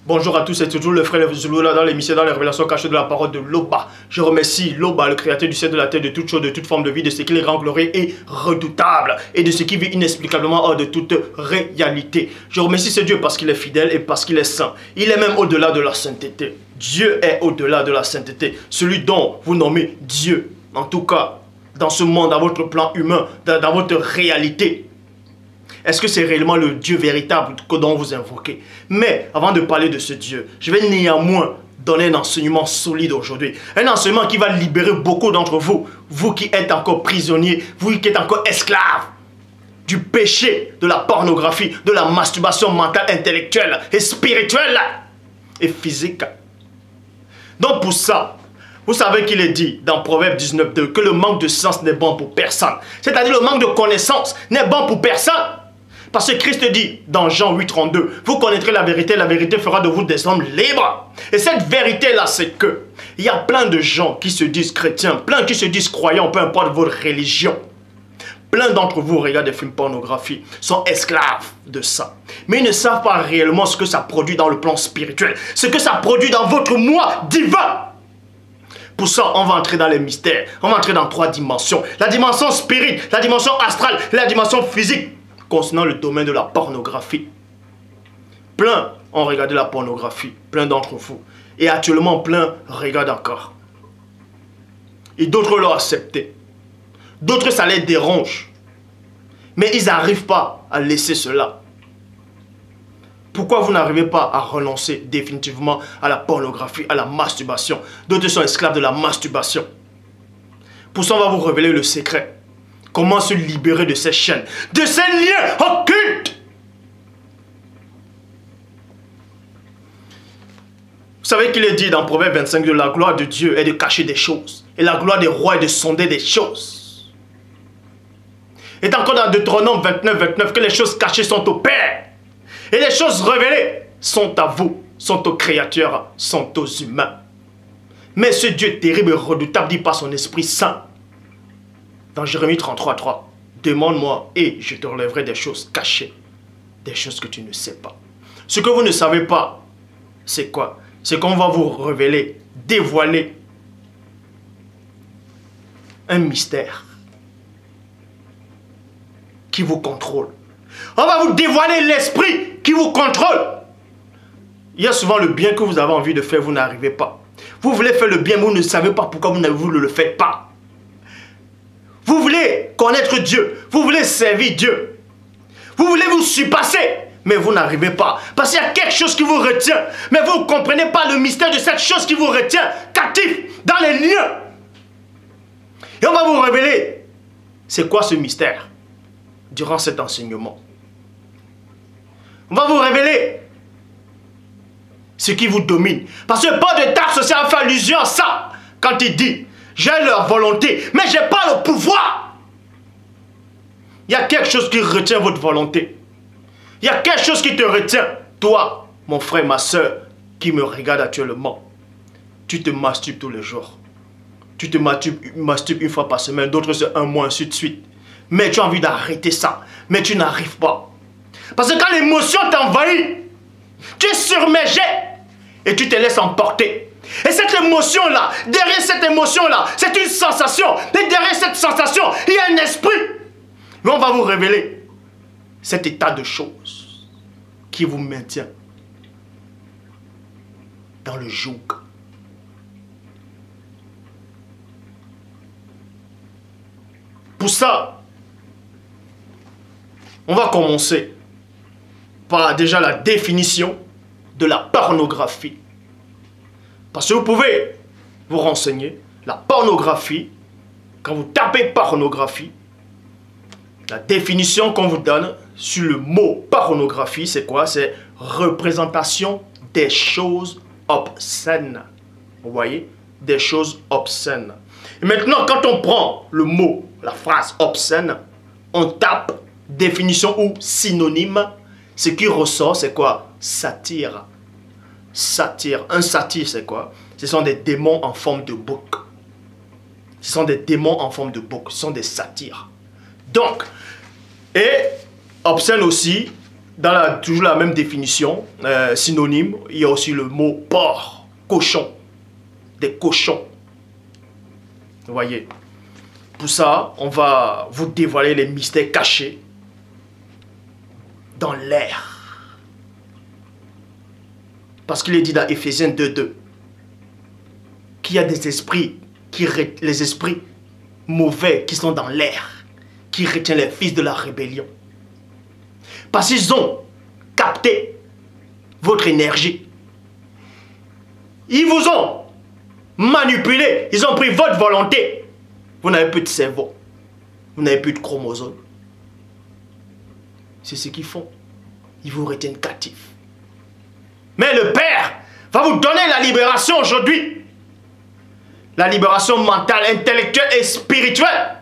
Bonjour à tous, c'est toujours le frère Zulu là dans l'émission, dans les révélations cachées de la parole de Loba. Je remercie Loba, le créateur du ciel, de la terre, de toute chose, de toute forme de vie, de ce qu'il rend glorieux et redoutable, et de ce qui vit inexplicablement hors de toute réalité. Je remercie ce Dieu parce qu'il est fidèle et parce qu'il est saint. Il est même au-delà de la sainteté. Dieu est au-delà de la sainteté. Celui dont vous nommez Dieu, en tout cas, dans ce monde, dans votre plan humain, dans votre réalité. Est-ce que c'est réellement le Dieu véritable que dont vous invoquez? Mais avant de parler de ce Dieu, je vais néanmoins donner un enseignement solide aujourd'hui. Un enseignement qui va libérer beaucoup d'entre vous. Vous qui êtes encore prisonniers, vous qui êtes encore esclaves du péché, de la pornographie, de la masturbation mentale, intellectuelle et spirituelle et physique. Donc pour ça, vous savez qu'il est dit dans Proverbe 19:2 que le manque de sens n'est bon pour personne. C'est-à-dire le manque de connaissance n'est bon pour personne. Parce que Christ dit dans Jean 8:32, vous connaîtrez la vérité fera de vous des hommes libres. Et cette vérité-là, c'est que il y a plein de gens qui se disent chrétiens, plein qui se disent croyants, peu importe votre religion. Plein d'entre vous regardent des films pornographiques, sont esclaves de ça. Mais ils ne savent pas réellement ce que ça produit dans le plan spirituel, ce que ça produit dans votre moi divin. Pour ça, on va entrer dans les mystères, on va entrer dans 3 dimensions. La dimension spirituelle, la dimension astrale, la dimension physique. Concernant le domaine de la pornographie. Plein ont regardé la pornographie, plein d'entre vous. Et actuellement, plein regardent encore. Et d'autres l'ont accepté. D'autres, ça les dérange. Mais ils n'arrivent pas à laisser cela. Pourquoi vous n'arrivez pas à renoncer définitivement à la pornographie, à la masturbation? D'autres sont esclaves de la masturbation. Pour ça, on va vous révéler le secret. Comment se libérer de ces chaînes, de ces liens occultes. Vous savez qu'il est dit dans Proverbe 25 que la gloire de Dieu est de cacher des choses. Et la gloire des rois est de sonder des choses. Et encore dans Deutéronome 29 que les choses cachées sont au Père. Et les choses révélées sont à vous, sont aux créatures, sont aux humains. Mais ce Dieu terrible et redoutable dit par son Esprit Saint. Dans Jérémie 33:3, demande-moi et je te relèverai des choses cachées, des choses que tu ne sais pas. Ce que vous ne savez pas, c'est quoi? C'est qu'on va vous révéler, dévoiler un mystère qui vous contrôle. On va vous dévoiler l'esprit qui vous contrôle. Il y a souvent le bien que vous avez envie de faire, vous n'arrivez pas. Vous voulez faire le bien, mais vous ne savez pas pourquoi vous ne le faites pas. Vous voulez connaître Dieu, vous voulez servir Dieu, vous voulez vous surpasser, mais vous n'arrivez pas. Parce qu'il y a quelque chose qui vous retient, mais vous ne comprenez pas le mystère de cette chose qui vous retient, captif, dans les liens. Et on va vous révéler, c'est quoi ce mystère, durant cet enseignement. On va vous révéler ce qui vous domine. Parce que Paul de Tarse aussi a fait allusion à ça, quand il dit, j'ai leur volonté, mais je n'ai pas le pouvoir. Il y a quelque chose qui retient votre volonté. Il y a quelque chose qui te retient. Toi, mon frère, ma soeur, qui me regarde actuellement. Tu te masturbes tous les jours. Tu te masturbes une fois par semaine, d'autres c'est un mois, ainsi de suite. Mais tu as envie d'arrêter ça. Mais tu n'arrives pas. Parce que quand l'émotion t'envahit, tu es surmergé et tu te laisses emporter. Et cette émotion-là, derrière cette émotion-là, c'est une sensation. Et derrière cette sensation, il y a un esprit. Mais on va vous révéler cet état de choses qui vous maintient dans le joug. Pour ça, on va commencer par déjà la définition de la pornographie. Parce que vous pouvez vous renseigner, la pornographie, quand vous tapez pornographie, la définition qu'on vous donne sur le mot pornographie, c'est quoi? C'est représentation des choses obscènes. Vous voyez? Des choses obscènes. Et maintenant, quand on prend le mot, la phrase obscène, on tape définition ou synonyme, ce qui ressort, c'est quoi? Satire. Satire. Un satire, c'est quoi? Ce sont des démons en forme de bouc. Ce sont des démons en forme de bouc. Ce sont des satires. Donc, et obscène aussi, toujours la même définition, synonyme, il y a aussi le mot porc, cochon, des cochons. Vous voyez. Pour ça, on va vous dévoiler les mystères cachés dans l'air. Parce qu'il est dit dans Éphésiens 2:2 qu'il y a des esprits, les esprits mauvais qui sont dans l'air, qui retiennent les fils de la rébellion. Parce qu'ils ont capté votre énergie. Ils vous ont manipulé, ils ont pris votre volonté. Vous n'avez plus de cerveau, vous n'avez plus de chromosomes. C'est ce qu'ils font. Ils vous retiennent captifs. Mais le Père va vous donner la libération aujourd'hui. La libération mentale, intellectuelle et spirituelle.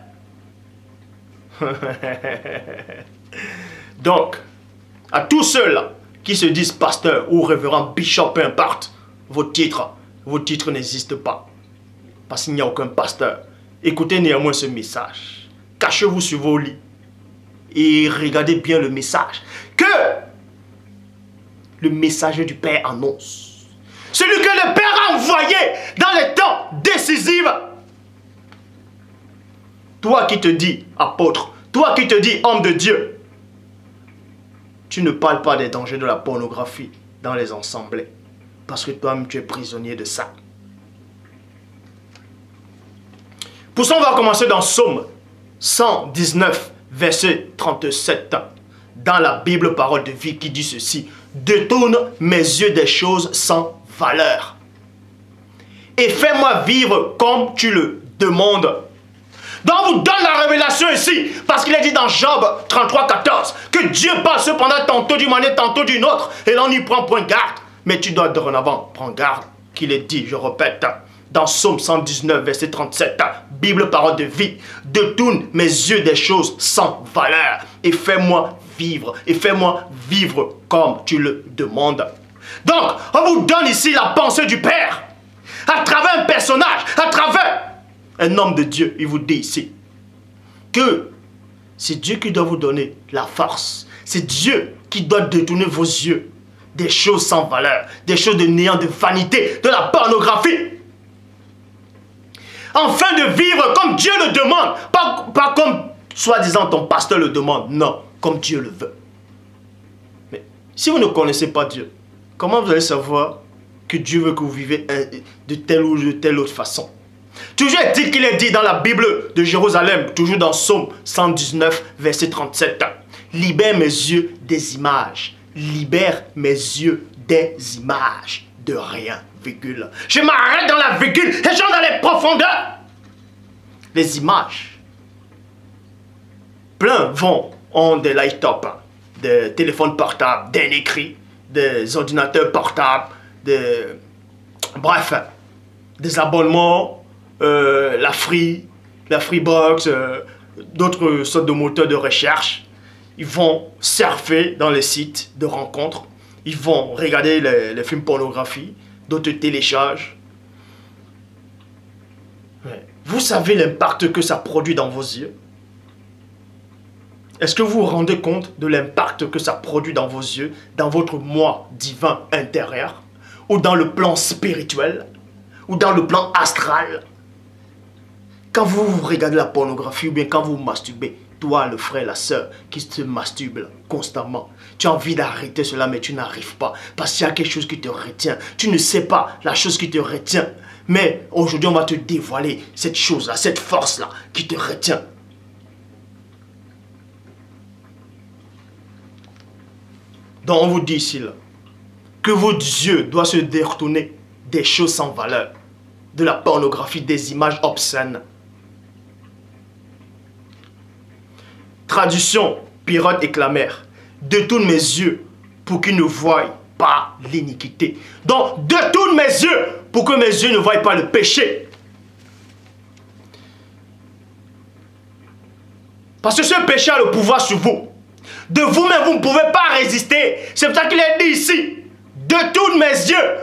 Donc, à tous ceux-là qui se disent pasteur ou révérend, bishop, peu importe, vos titres n'existent pas. Parce qu'il n'y a aucun pasteur. Écoutez néanmoins ce message. Cachez-vous sur vos lits. Et regardez bien le message. Que le messager du Père annonce. Celui que le Père a envoyé dans les temps décisifs. Toi qui te dis apôtre, toi qui te dis homme de Dieu, tu ne parles pas des dangers de la pornographie dans les assemblées. Parce que toi-même tu es prisonnier de ça. Pour ça, on va commencer dans Psaume 119, verset 37. Dans la Bible, parole de vie qui dit ceci. Détourne mes yeux des choses sans valeur. Et fais-moi vivre comme tu le demandes. Donc on vous donne la révélation ici. Parce qu'il est dit dans Job 33, 14. Que Dieu parle cependant tantôt d'une manière, tantôt d'une autre. Et là on y prend point garde. Mais tu dois dorénavant prendre garde qu'il est dit, je répète. Dans Psaume 119, verset 37. Bible, parole de vie. Détourne mes yeux des choses sans valeur. Et fais-moi vivre. Et fais-moi vivre comme tu le demandes. Donc, on vous donne ici la pensée du Père. À travers un personnage, à travers un homme de Dieu. Il vous dit ici que c'est Dieu qui doit vous donner la force. C'est Dieu qui doit détourner vos yeux des choses sans valeur, des choses de néant, de vanité, de la pornographie. Afin de vivre comme Dieu le demande. Pas comme, soi-disant, ton pasteur le demande. Non, comme Dieu le veut. Mais si vous ne connaissez pas Dieu, comment vous allez savoir que Dieu veut que vous vivez de telle ou de telle autre façon? Toujours dit qu'il est dit dans la Bible de Jérusalem, toujours dans Psaume 119, verset 37. Libère mes yeux des images. Libère mes yeux des images de rien. Virgule. Je m'arrête dans la virgule et j'entre dans les profondeurs. Les images. Plein ont des light-up, des téléphones portables, des écrits, des ordinateurs portables, bref, des abonnements, la Freebox, d'autres sortes de moteurs de recherche. Ils vont surfer dans les sites de rencontres. Ils vont regarder les films pornographiques. D'autres téléchargent. Vous savez l'impact que ça produit dans vos yeux? Est-ce que vous vous rendez compte de l'impact que ça produit dans vos yeux, dans votre moi divin intérieur, ou dans le plan spirituel, ou dans le plan astral? Quand vous regardez la pornographie, ou bien quand vous vous masturbez, toi, le frère, la sœur, qui se masturbe constamment, tu as envie d'arrêter cela, mais tu n'arrives pas. Parce qu'il y a quelque chose qui te retient. Tu ne sais pas la chose qui te retient. Mais aujourd'hui, on va te dévoiler cette chose-là, cette force-là, qui te retient. Donc, on vous dit ici, là, que votre yeux doit se détourner des choses sans valeur, de la pornographie, des images obscènes. Traduction, Pirate et Clamère. Détourne mes yeux pour qu'ils ne voient pas l'iniquité. Donc, détourne mes yeux pour que mes yeux ne voient pas le péché. Parce que ce péché a le pouvoir sur vous. De vous-même, vous ne pouvez pas résister. C'est pour ça qu'il est dit ici. Détourne mes yeux.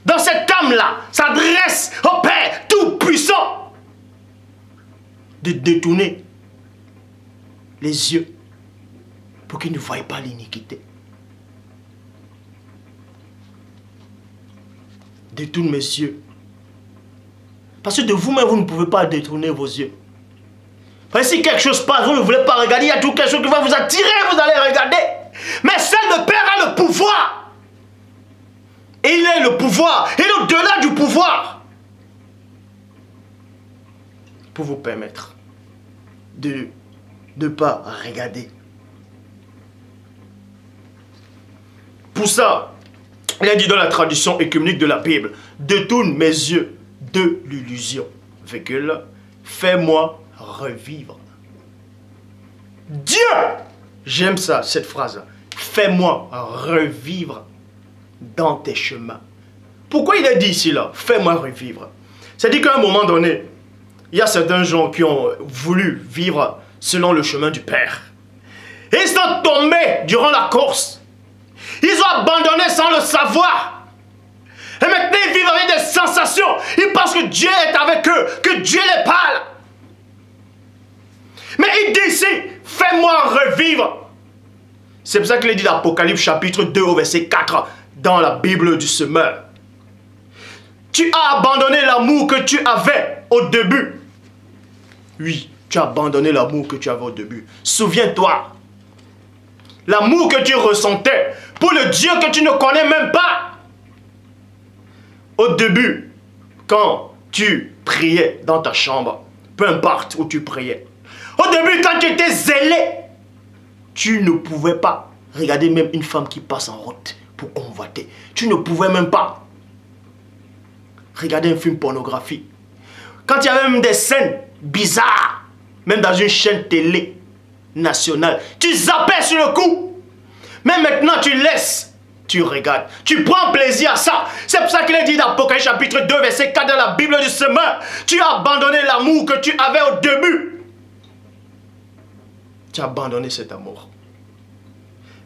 Dans cette âme-là, s'adresse au Père Tout-Puissant. De détourner les yeux pour qu'ils ne voient pas l'iniquité. détourne mes yeux. Parce que de vous-même, vous ne pouvez pas détourner vos yeux. Parce que si quelque chose passe, vous ne voulez pas regarder, il y a tout quelque chose qui va vous attirer, vous allez regarder. Mais seul le Père a le pouvoir. Et il est le pouvoir. Il est au-delà du pouvoir. Pour vous permettre de ne pas regarder. Pour ça, il a dit dans la traduction œcuménique de la Bible, détourne mes yeux de l'illusion, fais-moi revivre. Dieu, j'aime ça, cette phrase, fais-moi revivre dans tes chemins. Pourquoi il a dit ici là, fais-moi revivre? C'est-à-dire qu'à un moment donné, il y a certains gens qui ont voulu vivre selon le chemin du Père. Et ils sont tombés durant la course. Ils ont abandonné sans le savoir. Et maintenant ils vivent avec des sensations. Ils pensent que Dieu est avec eux, que Dieu les parle. Mais il dit ici, fais-moi revivre. C'est pour ça qu'il est dit dans Apocalypse chapitre 2 au verset 4 dans la Bible du semeur. Tu as abandonné l'amour que tu avais au début. Oui, tu as abandonné l'amour que tu avais au début. Souviens-toi. L'amour que tu ressentais pour le Dieu que tu ne connais même pas. Au début, quand tu priais dans ta chambre, peu importe où tu priais. Au début, quand tu étais zélé, tu ne pouvais pas regarder même une femme qui passe en route pour convoiter. Tu ne pouvais même pas regarder un film pornographique. Quand il y avait même des scènes bizarres, même dans une chaîne télé nationale, tu zappais sur le coup. Mais maintenant, tu laisses, tu regardes, tu prends plaisir à ça. C'est pour ça qu'il est dit dans Apocalypse chapitre 2, verset 4 dans la Bible du semeur. Tu as abandonné l'amour que tu avais au début. Tu as abandonné cet amour.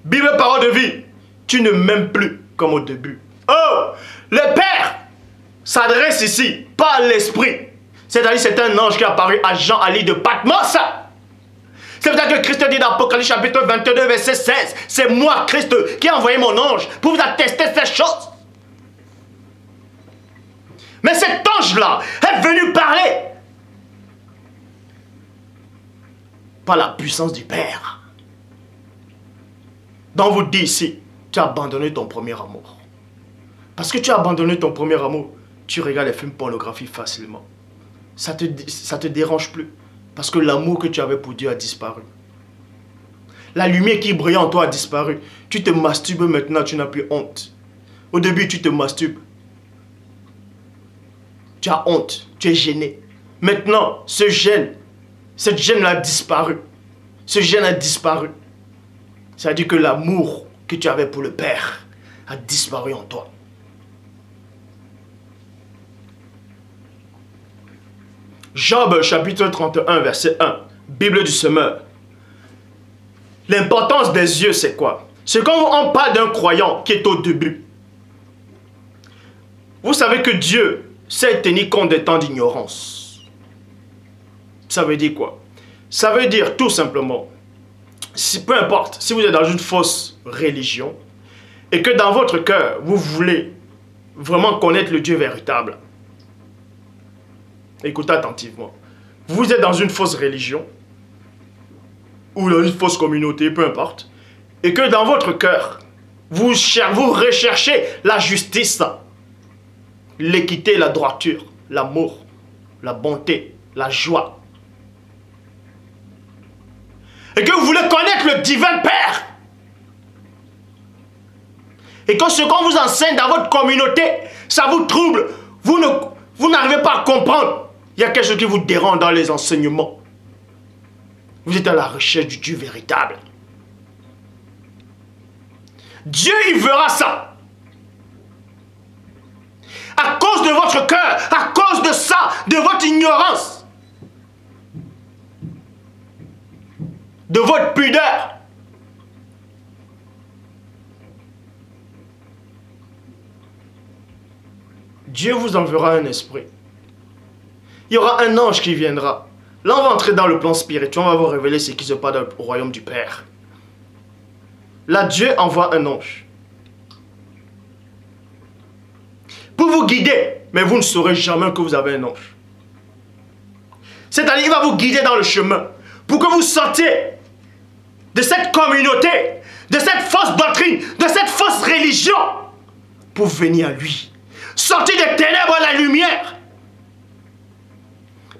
Bible, parole de vie. Tu ne m'aimes plus comme au début. Oh, le Père s'adresse ici, pas à l'esprit. C'est-à-dire c'est un ange qui est apparu à Jean à l'île de Patmos. C'est pour ça que Christ dit dans Apocalypse chapitre 22, verset 16. C'est moi, Christ, qui ai envoyé mon ange pour vous attester ces choses. Mais cet ange-là est venu parler par la puissance du Père. Donc vous dit ici, tu as abandonné ton premier amour. Parce que tu as abandonné ton premier amour, tu regardes les films pornographiques facilement. Ça te dérange plus. Parce que l'amour que tu avais pour Dieu a disparu. La lumière qui brillait en toi a disparu. Tu te masturbes maintenant, tu n'as plus honte. Au début, tu te masturbes. Tu as honte, tu es gêné. Maintenant, cette gêne a disparu. Ce gêne a disparu. Ça veut dire que l'amour que tu avais pour le Père a disparu en toi. Job chapitre 31 verset 1, Bible du semeur. L'importance des yeux c'est quoi? C'est quand on parle d'un croyant qui est au début. Vous savez que Dieu sait tenir compte des temps d'ignorance. Ça veut dire quoi? Ça veut dire tout simplement, peu importe, si vous êtes dans une fausse religion et que dans votre cœur, vous voulez vraiment connaître le Dieu véritable, écoutez attentivement. Vous êtes dans une fausse religion ou dans une fausse communauté, peu importe, et que dans votre cœur, vous recherchez la justice, l'équité, la droiture, l'amour, la bonté, la joie. Et que vous voulez connaître le divin Père. Et que ce qu'on vous enseigne dans votre communauté, ça vous trouble. Vous n'arrivez pas à comprendre. Il y a quelque chose qui vous dérange dans les enseignements. Vous êtes à la recherche du Dieu véritable. Dieu, il verra ça. À cause de votre cœur, à cause de ça, de votre ignorance, de votre pudeur. Dieu vous enverra un esprit. Il y aura un ange qui viendra. Là, on va entrer dans le plan spirituel. On va vous révéler ce qui se passe au royaume du Père. Là, Dieu envoie un ange pour vous vous guider, mais vous ne saurez jamais que vous avez un ange. C'est-à-dire, il va vous guider dans le chemin pour que vous sortiez de cette communauté, de cette fausse doctrine, de cette fausse religion, pour venir à lui. Sortir des ténèbres à la lumière.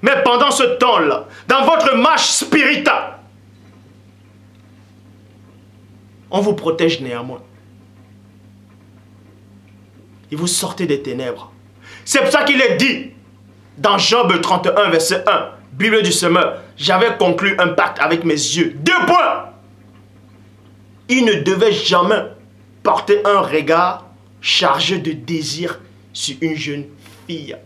Mais pendant ce temps-là, dans votre marche spirituelle, on vous protège néanmoins. Et vous sortez des ténèbres. C'est pour ça qu'il est dit dans Job 31, verset 1, Bible du semeur, j'avais conclu un pacte avec mes yeux. 2 points. Il ne devait jamais porter un regard chargé de désir sur une jeune fille.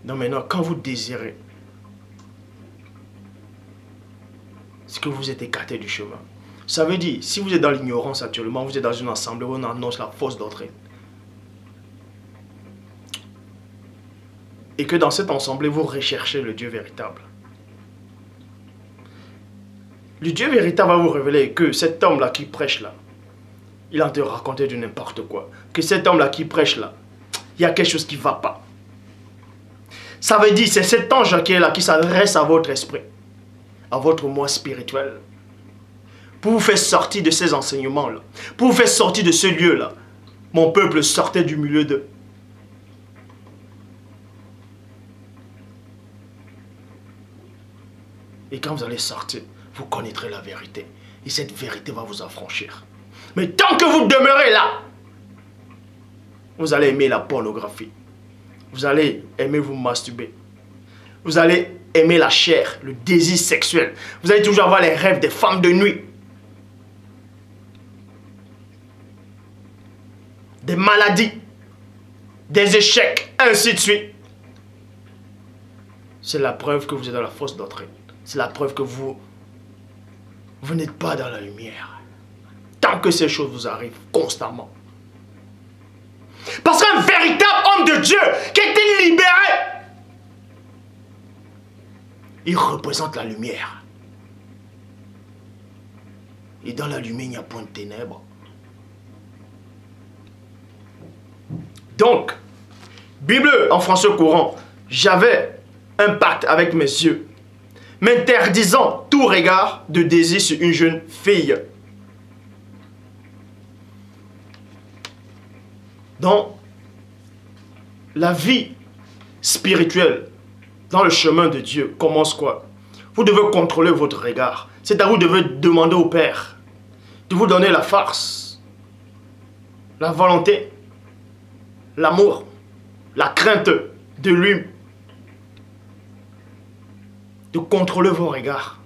Non, maintenant, quand vous désirez, c'est que vous êtes écarté du chemin. Ça veut dire, si vous êtes dans l'ignorance actuellement, vous êtes dans une assemblée où on annonce la fausse doctrine. Et que dans cette assemblée, vous recherchez le Dieu véritable. Le Dieu véritable va vous révéler que cet homme-là qui prêche là, il a te raconté de n'importe quoi. Que cet homme-là qui prêche là, il y a quelque chose qui ne va pas. Ça veut dire, c'est cet ange qui est là, qui s'adresse à votre esprit, à votre moi spirituel, pour vous faire sortir de ces enseignements-là, pour vous faire sortir de ce lieu-là. Mon peuple sortait du milieu d'eux. Et quand vous allez sortir, vous connaîtrez la vérité. Et cette vérité va vous affranchir. Mais tant que vous demeurez là, vous allez aimer la pornographie. Vous allez aimer vous masturber. Vous allez aimer la chair, le désir sexuel. Vous allez toujours avoir les rêves des femmes de nuit. Des maladies, des échecs, ainsi de suite. C'est la preuve que vous êtes dans la fausse doctrine. C'est la preuve que vous n'êtes pas dans la lumière. Tant que ces choses vous arrivent constamment. Parce qu'un véritable homme de Dieu qui a été libéré, il représente la lumière. Et dans la lumière, il n'y a point de ténèbres. Donc, Bible en français courant, j'avais un pacte avec mes yeux, m'interdisant tout regard de désir sur une jeune fille. Dans la vie spirituelle, dans le chemin de Dieu, commence quoi? Vous devez contrôler votre regard. C'est-à-dire vous devez demander au Père de vous donner la force, la volonté, l'amour, la crainte de lui. De contrôler vos regards.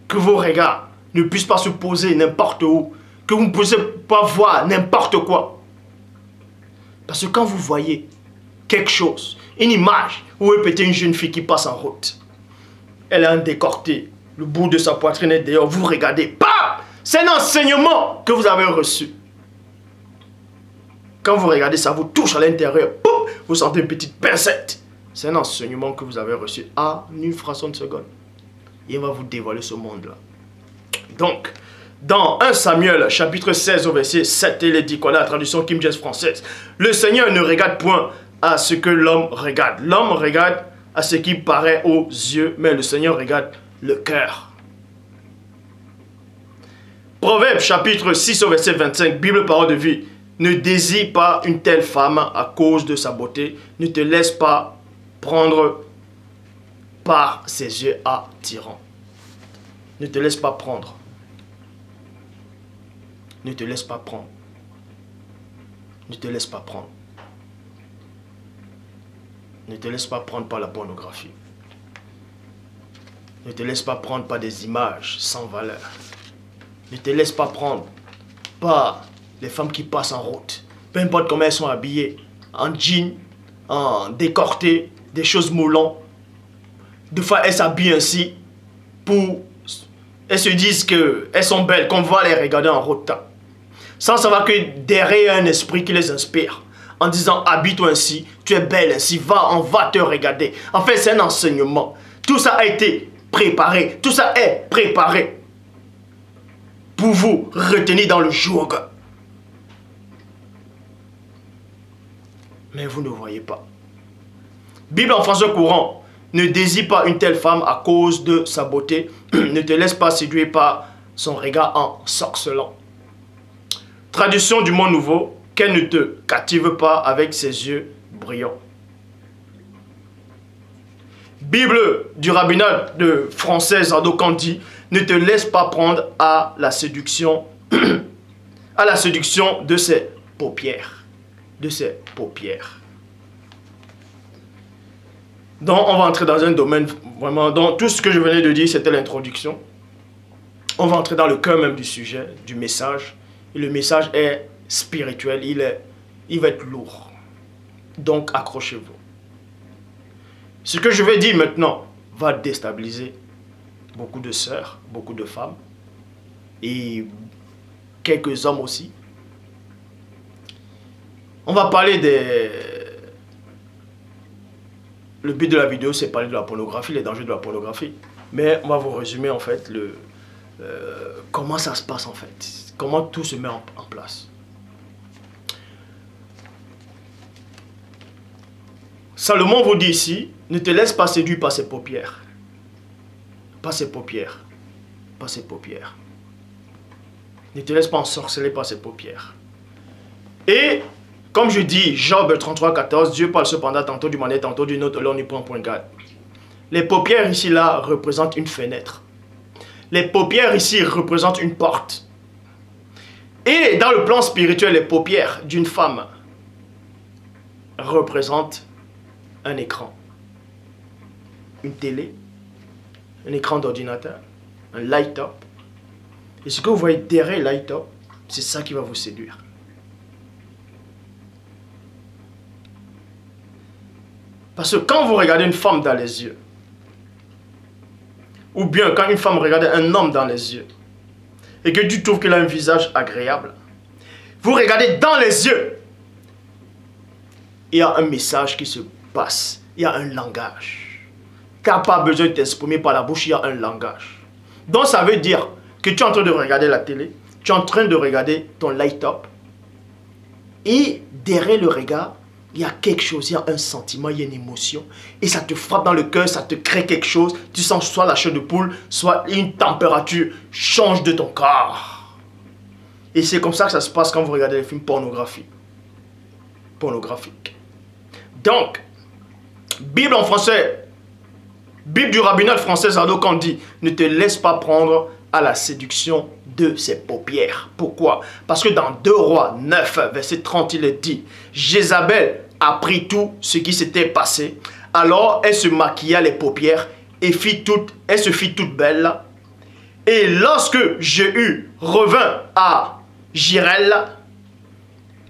Que vos regards ne puissent pas se poser n'importe où. Que vous ne puissiez pas voir n'importe quoi. Parce que quand vous voyez quelque chose, une image, vous répétez une jeune fille qui passe en route. Elle a un décolleté, le bout de sa poitrine est dehors, vous regardez, bam! C'est un enseignement que vous avez reçu. Quand vous regardez, ça vous touche à l'intérieur, vous sentez une petite pincette. C'est un enseignement que vous avez reçu à une fraction de seconde. Il va vous dévoiler ce monde-là. Donc, dans 1 Samuel, chapitre 16, au verset 7, il est dit, qu'on a la traduction King James française. Le Seigneur ne regarde point à ce que l'homme regarde. L'homme regarde à ce qui paraît aux yeux, mais le Seigneur regarde le cœur. Proverbe, chapitre 6, au verset 25, Bible, parole de vie. Ne désire pas une telle femme à cause de sa beauté. Ne te laisse pas prendre par ses yeux attirants. Ne te laisse pas prendre. Ne te laisse pas prendre. Ne te laisse pas prendre. Ne te laisse pas prendre par la pornographie. Ne te laisse pas prendre par des images sans valeur. Ne te laisse pas prendre par les femmes qui passent en route. Peu importe comment elles sont habillées. En jean, en décolleté, des choses moulantes. Des fois, elles s'habillent ainsi pour... Elles se disent qu'elles sont belles, qu'on va les regarder en route. Sans savoir que derrière, il y a un esprit qui les inspire. En disant, habille-toi ainsi, tu es belle ainsi, va, on va te regarder. En fait, c'est un enseignement. Tout ça a été préparé. Tout ça est préparé pour vous retenir dans le joug. Mais vous ne voyez pas. Bible en français courant. Ne désire pas une telle femme à cause de sa beauté. Ne te laisse pas séduire par son regard ensorcelant. Traduction du Monde Nouveau. Qu'elle ne te captive pas avec ses yeux brillants. Bible du rabbinat de français Zado Kandi. Ne te laisse pas prendre à la séduction de ses paupières. De ses paupières. Donc, on va entrer dans un domaine vraiment... Donc, tout ce que je venais de dire, c'était l'introduction. On va entrer dans le cœur même du sujet, du message. Et le message est spirituel, il va être lourd. Donc, accrochez-vous. Ce que je vais dire maintenant va déstabiliser beaucoup de sœurs, beaucoup de femmes. Et quelques hommes aussi. On va parler des... Le but de la vidéo, c'est parler de la pornographie, les dangers de la pornographie. Mais on va vous résumer en fait comment ça se passe en fait. Comment tout se met en place. Salomon vous dit ici, ne te laisse pas séduire par ses paupières. Pas ses paupières. Pas ses paupières. Ne te laisse pas ensorceler par ses paupières. Et... Comme je dis, Job 33, 14, Dieu parle cependant tantôt d'une manière, tantôt d'une autre, là on n'y prend point garde. Les paupières ici, là, représentent une fenêtre. Les paupières ici représentent une porte. Et dans le plan spirituel, les paupières d'une femme représentent un écran. Une télé, un écran d'ordinateur, un light-up. Et ce que vous voyez derrière le light-up, c'est ça qui va vous séduire. Parce que quand vous regardez une femme dans les yeux, ou bien quand une femme regarde un homme dans les yeux, et que tu trouves qu'il a un visage agréable, vous regardez dans les yeux, il y a un message qui se passe, il y a un langage. Tu n'as pas besoin de t'exprimer par la bouche, il y a un langage. Donc ça veut dire que tu es en train de regarder la télé, tu es en train de regarder ton light-up, et derrière le regard, il y a quelque chose, il y a un sentiment, il y a une émotion. Et ça te frappe dans le cœur, ça te crée quelque chose. Tu sens soit la chair de poule, soit une température change de ton corps. Et c'est comme ça que ça se passe quand vous regardez les films pornographiques. Donc, Bible en français, Bible du rabbinat français Zado Kandi, ne te laisse pas prendre à la séduction de ses paupières. Pourquoi? Parce que dans 2 Rois 9, verset 30, il est dit, Jézabel apprit tout ce qui s'était passé. Alors elle se maquilla les paupières et elle se fit toute belle. Et lorsque Jéhu revint à Jirel,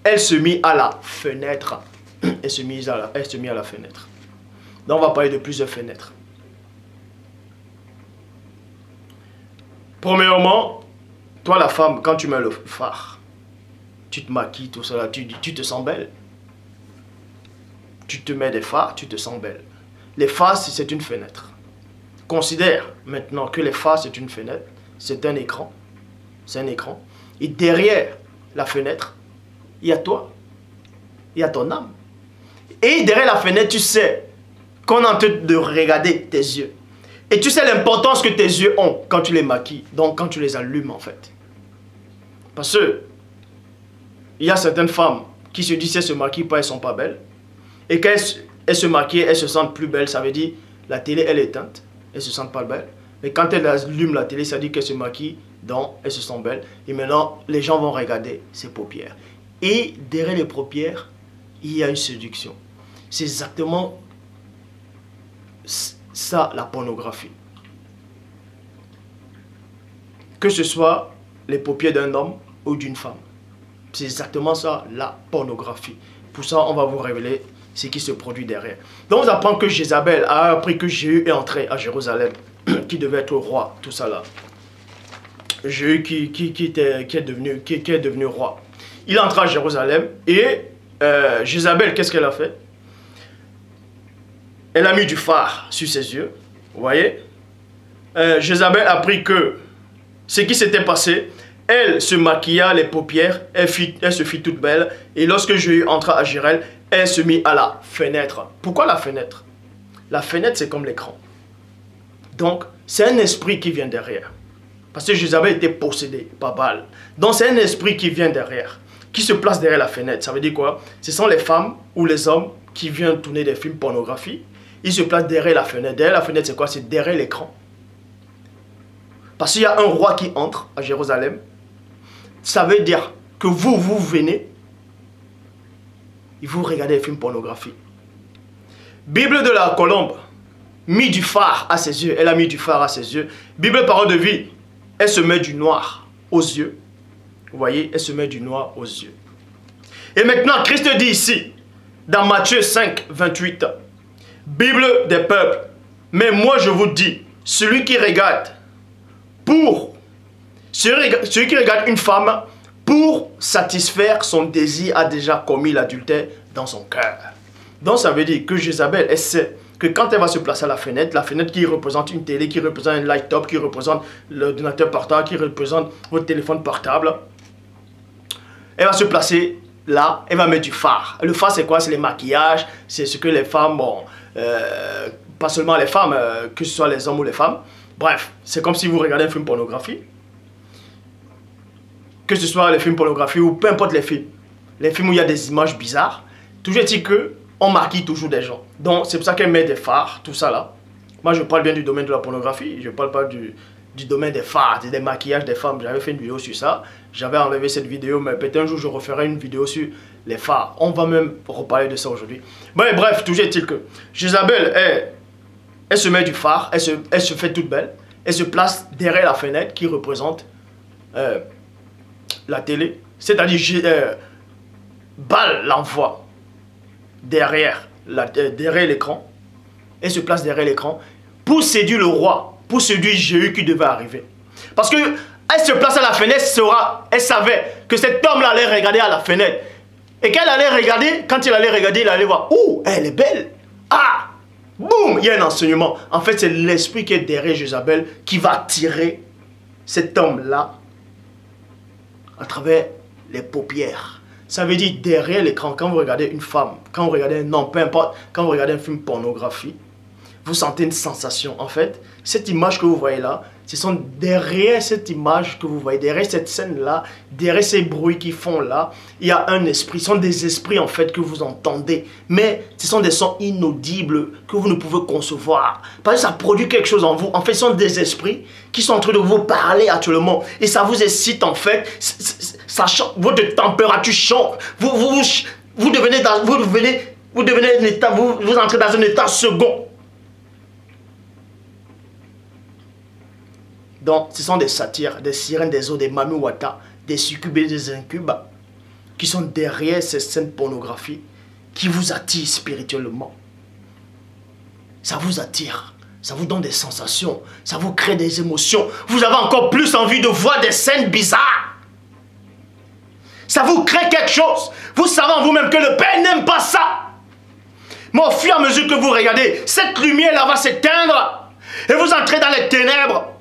elle se mit à la fenêtre. Elle se mit à la fenêtre. Donc on va parler de plusieurs fenêtres. Premièrement, toi la femme, quand tu mets le phare, tu te maquilles, tout ça, tu te sens belle. Tu te mets des phares, tu te sens belle. Les phares, c'est une fenêtre. Considère maintenant que les phares, c'est une fenêtre. C'est un écran. C'est un écran. Et derrière la fenêtre, il y a toi. Il y a ton âme. Et derrière la fenêtre, tu sais qu'on est en train de regarder tes yeux. Et tu sais l'importance que tes yeux ont quand tu les maquilles. Donc quand tu les allumes en fait. Parce que il y a certaines femmes qui se disent si elles se maquillent pas, elles sont pas belles. Et quand elles se maquillent, elles se sentent plus belles. Ça veut dire la télé elle est éteinte. Elles se sentent pas belles. Mais quand elles allument la télé, ça veut dire qu'elles se maquillent. Donc elles se sentent belles. Et maintenant les gens vont regarder ses paupières. Et derrière les paupières, il y a une séduction. C'est exactement ça la pornographie. Que ce soit les paupières d'un homme ou d'une femme. C'est exactement ça la pornographie. Pour ça, on va vous révéler ce qui se produit derrière. Donc on apprend que Jézabel a appris que Jéhu est entré à Jérusalem, qui devait être roi, tout ça là. Jéhu qui est devenu roi. Il entra à Jérusalem et Jézabel, qu'est-ce qu'elle a fait? Elle a mis du phare sur ses yeux, vous voyez? Jézabel apprit que ce qui s'était passé, elle se maquilla les paupières, elle se fit toute belle, et lorsque Jéhu entra à Jérusalem, elle se mit à la fenêtre. Pourquoi la fenêtre? La fenêtre, c'est comme l'écran. Donc, c'est un esprit qui vient derrière. Parce que Jézabel était possédée par Baal. Donc, c'est un esprit qui vient derrière, qui se place derrière la fenêtre. Ça veut dire quoi? Ce sont les femmes ou les hommes qui viennent tourner des films pornographiques. Ils se placent derrière la fenêtre. Derrière la fenêtre, c'est quoi? C'est derrière l'écran. Parce qu'il y a un roi qui entre à Jérusalem. Ça veut dire que vous venez et vous regardez des films pornographiques. Bible de la Colombe, mis du phare à ses yeux. Elle a mis du phare à ses yeux. Bible parole de vie, elle se met du noir aux yeux. Vous voyez, elle se met du noir aux yeux. Et maintenant, Christ dit ici, dans Matthieu 5, 28, Bible des peuples, mais moi je vous dis, celui qui regarde une femme pour satisfaire son désir a déjà commis l'adultère dans son cœur. Donc ça veut dire que Jézabel, elle sait que quand elle va se placer à la fenêtre qui représente une télé, qui représente un light-top, qui représente l'ordinateur portable, qui représente votre téléphone portable, elle va se placer là, elle va mettre du phare. Le phare c'est quoi? C'est les maquillages, c'est ce que les femmes, bon, pas seulement les femmes, que ce soit les hommes ou les femmes. Bref, c'est comme si vous regardez un film pornographique. Que ce soit les films pornographiques ou peu importe les films. Les films où il y a des images bizarres. Toujours est-il qu'on maquille toujours des gens. Donc c'est pour ça qu'elle met des phares, tout ça là. Moi je parle bien du domaine de la pornographie. Je ne parle pas du domaine des phares, des maquillages des femmes. J'avais fait une vidéo sur ça. J'avais enlevé cette vidéo, mais peut-être un jour je referai une vidéo sur les phares. On va même reparler de ça aujourd'hui. Bref, toujours est-il que Jézabel, elle se met du phare, elle se fait toute belle. Elle se place derrière la fenêtre qui représente la télé. C'est-à-dire, Baal l'envoie derrière l'écran. Elle se place derrière l'écran pour séduire le roi, pour séduire Jéhu qui devait arriver. Parce que elle se place à la fenêtre, elle savait que cet homme-là allait regarder à la fenêtre. Et qu'elle allait regarder, quand il allait regarder, il allait voir, oh, elle est belle. Ah, boum, il y a un enseignement. En fait, c'est l'esprit qui est derrière Jézabel qui va tirer cet homme-là à travers les paupières. Ça veut dire derrière l'écran, quand vous regardez une femme, quand vous regardez un homme, peu importe, quand vous regardez un film pornographique, vous sentez une sensation. En fait, cette image que vous voyez là, ce sont derrière cette image que vous voyez, derrière cette scène-là, derrière ces bruits qui font là, il y a un esprit. Ce sont des esprits en fait que vous entendez, mais ce sont des sons inaudibles que vous ne pouvez concevoir. Parce que ça produit quelque chose en vous. En fait, ce sont des esprits qui sont en train de vous parler actuellement. Et ça vous excite en fait. Ça change, votre température change. Vous devenez un état, vous entrez dans un état second. Donc, ce sont des satyres, des sirènes, des eaux, des mamiwata, des succubes et des incubes qui sont derrière ces scènes pornographiques qui vous attirent spirituellement. Ça vous attire, ça vous donne des sensations, ça vous crée des émotions. Vous avez encore plus envie de voir des scènes bizarres. Ça vous crée quelque chose. Vous savez en vous-même que le Père n'aime pas ça. Mais au fur et à mesure que vous regardez, cette lumière-là va s'éteindre et vous entrez dans les ténèbres.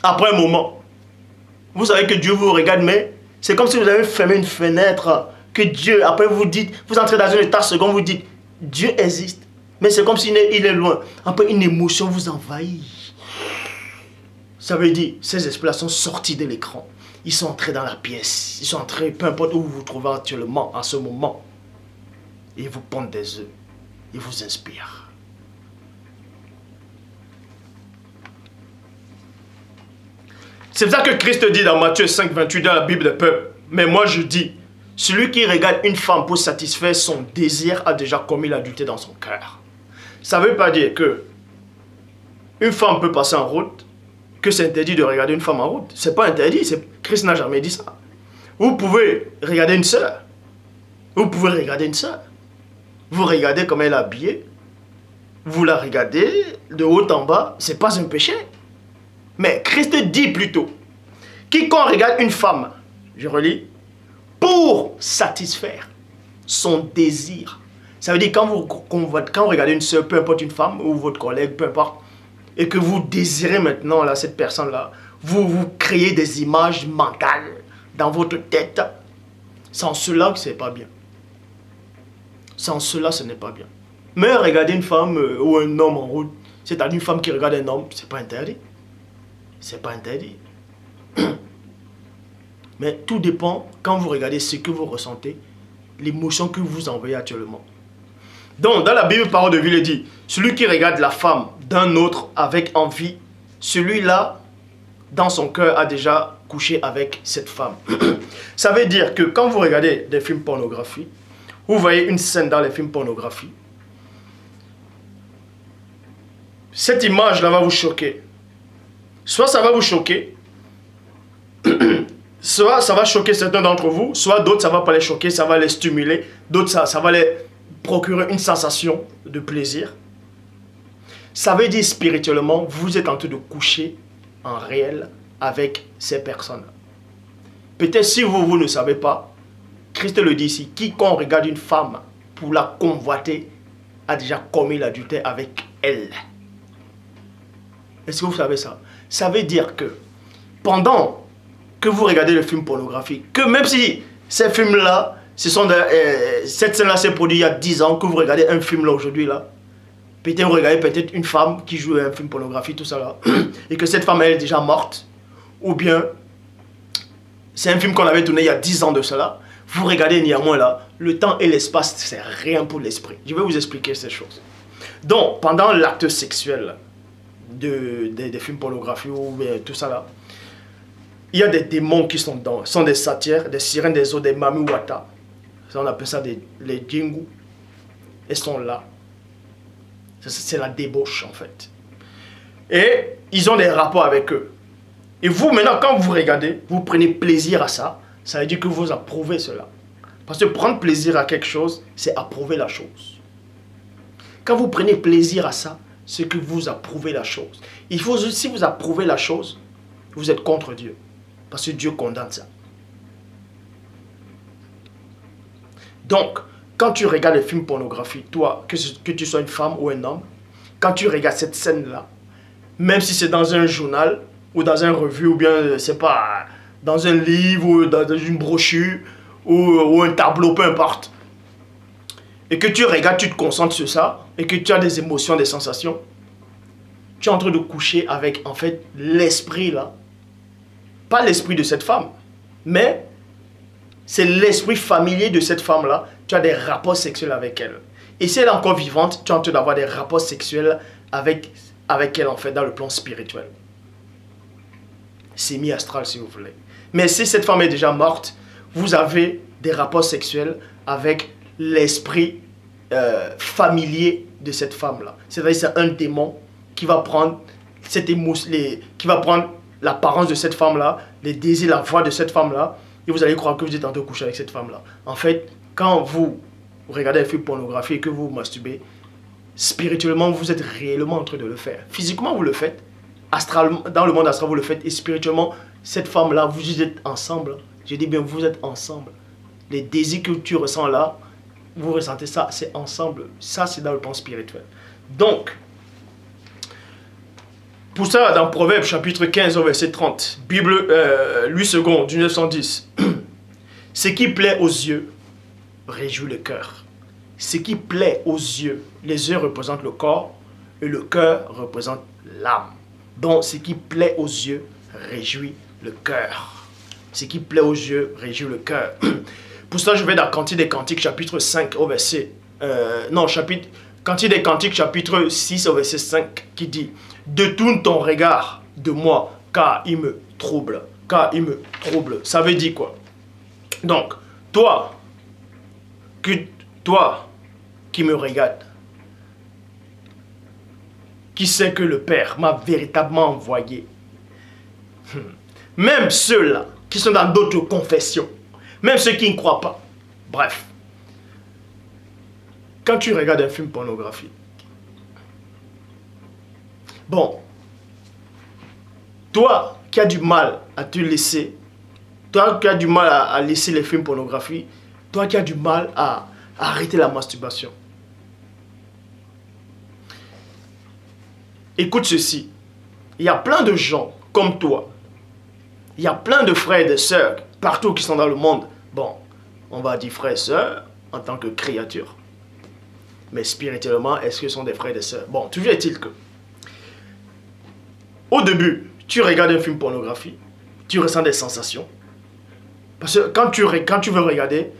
Après un moment, vous savez que Dieu vous regarde, mais c'est comme si vous avez fermé une fenêtre, que Dieu, après vous dites, vous entrez dans un état second, vous dites, Dieu existe, mais c'est comme s'il est loin. Après une émotion vous envahit. Ça veut dire, ces esprits-là sont sortis de l'écran, ils sont entrés dans la pièce, ils sont entrés, peu importe où vous vous trouvez actuellement, en ce moment, et ils vous pondent des œufs, ils vous inspirent. C'est pour ça que Christ dit dans Matthieu 5, 28 dans la Bible des peuples. Mais moi je dis, celui qui regarde une femme pour satisfaire son désir a déjà commis l'adultère dans son cœur. Ça ne veut pas dire que une femme peut passer en route, que c'est interdit de regarder une femme en route. Ce n'est pas interdit, Christ n'a jamais dit ça. Vous pouvez regarder une sœur. Vous pouvez regarder une sœur. Vous regardez comment elle est habillée. Vous la regardez de haut en bas, ce n'est pas un péché. Mais Christ dit plutôt, quiconque regarde une femme, je relis, pour satisfaire son désir. Ça veut dire quand vous regardez une soeur, peu importe une femme, ou votre collègue, peu importe, et que vous désirez maintenant là, cette personne-là, vous créez des images mentales dans votre tête. Sans cela, ce n'est pas bien. Sans cela, ce n'est pas bien. Mais regarder une femme ou un homme en route, c'est-à-dire une femme qui regarde un homme, c'est pas interdit. C'est pas interdit. Mais tout dépend quand vous regardez ce que vous ressentez, l'émotion que vous envoyez actuellement. Donc, dans la Bible, parole de vie, il dit, celui qui regarde la femme d'un autre avec envie, celui-là, dans son cœur, a déjà couché avec cette femme. Ça veut dire que quand vous regardez des films pornographiques, vous voyez une scène dans les films pornographiques, cette image-là va vous choquer. Soit ça va vous choquer, soit ça va choquer certains d'entre vous, soit d'autres ça va pas les choquer, ça va les stimuler, d'autres ça va les procurer une sensation de plaisir. Ça veut dire spirituellement, vous êtes en train de coucher en réel avec ces personnes. Peut-être si vous ne savez pas, Christ le dit ici, quiconque regarde une femme pour la convoiter a déjà commis l'adultère avec elle. Est-ce que vous savez ça? Ça veut dire que pendant que vous regardez le film pornographique, que même si ces films-là, cette scène-là s'est produite il y a 10 ans, que vous regardez un film là aujourd'hui là, peut-être vous regardez peut-être une femme qui joue un film pornographique, tout ça là, et que cette femme elle est déjà morte, ou bien c'est un film qu'on avait tourné il y a 10 ans de cela, vous regardez néanmoins là, le temps et l'espace c'est rien pour l'esprit. Je vais vous expliquer ces choses. Donc pendant l'acte sexuel des films pornographiques ou tout ça là, il y a des démons qui sont dedans, sont des satyres, des sirènes des eaux, des mamiwata. On appelle ça les djingu. Ils sont là. C'est la débauche en fait. Et ils ont des rapports avec eux. Et vous maintenant quand vous regardez, vous prenez plaisir à ça, ça veut dire que vous approuvez cela. Parce que prendre plaisir à quelque chose, c'est approuver la chose. Quand vous prenez plaisir à ça, c'est que vous approuvez la chose. Il faut, si vous approuvez la chose, vous êtes contre Dieu. Parce que Dieu condamne ça. Donc, quand tu regardes les films pornographiques, toi, que tu sois une femme ou un homme, quand tu regardes cette scène-là, même si c'est dans un journal, ou dans un revue, ou bien, c'est pas, dans un livre, ou dans une brochure, ou un tableau, peu importe, et que tu regardes, tu te concentres sur ça, et que tu as des émotions, des sensations, tu es en train de coucher avec, en fait, l'esprit, là. Pas l'esprit de cette femme, mais c'est l'esprit familier de cette femme-là. Tu as des rapports sexuels avec elle. Et si elle est encore vivante, tu es en train d'avoir des rapports sexuels avec elle, en fait, dans le plan spirituel. Semi-astral, si vous voulez. Mais si cette femme est déjà morte, vous avez des rapports sexuels avec l'esprit familier de cette femme-là. C'est-à-dire c'est un démon qui va prendre cette émotion, qui va prendre l'apparence de cette femme-là, les désirs, la voix de cette femme-là, et vous allez croire que vous êtes en train de coucher avec cette femme-là. En fait, quand vous regardez un film pornographique et que vous masturbez, spirituellement, vous êtes réellement en train de le faire. Physiquement, vous le faites. Astralement, dans le monde astral, vous le faites. Et spirituellement, cette femme-là, vous êtes ensemble. Je dis bien, vous êtes ensemble. Les désirs que tu ressens là, vous ressentez ça, c'est ensemble. Ça, c'est dans le plan spirituel. Donc, pour ça, dans Proverbe chapitre 15, verset 30, Bible, Louis II, 1910, ce qui plaît aux yeux réjouit le cœur. Ce qui plaît aux yeux, les yeux représentent le corps et le cœur représente l'âme. Donc, ce qui plaît aux yeux réjouit le cœur. Ce qui plaît aux yeux réjouit le cœur. Pour ça, je vais dans Cantique des Cantiques, chapitre 5, au verset... Cantique des Cantiques, chapitre 6, au verset 5, qui dit: détourne ton regard de moi, car il me trouble. Car il me trouble. Ça veut dire quoi? Donc, toi qui me regardes, qui sait que le Père m'a véritablement envoyé, même ceux-là qui sont dans d'autres confessions, même ceux qui ne croient pas, bref, quand tu regardes un film pornographique, bon, toi qui as du mal à te laisser, toi qui as du mal à laisser les films pornographiques, toi qui as du mal à arrêter la masturbation, écoute ceci. Il y a plein de gens comme toi. Il y a plein de frères et de sœurs partout qui sont dans le monde. Bon, on va dire frères et sœurs en tant que créatures. Mais spirituellement, est-ce que ce sont des frères et des sœurs? Bon, toujours est-il que, au début, tu regardes un film pornographie, tu ressens des sensations. Parce que quand tu veux regarder,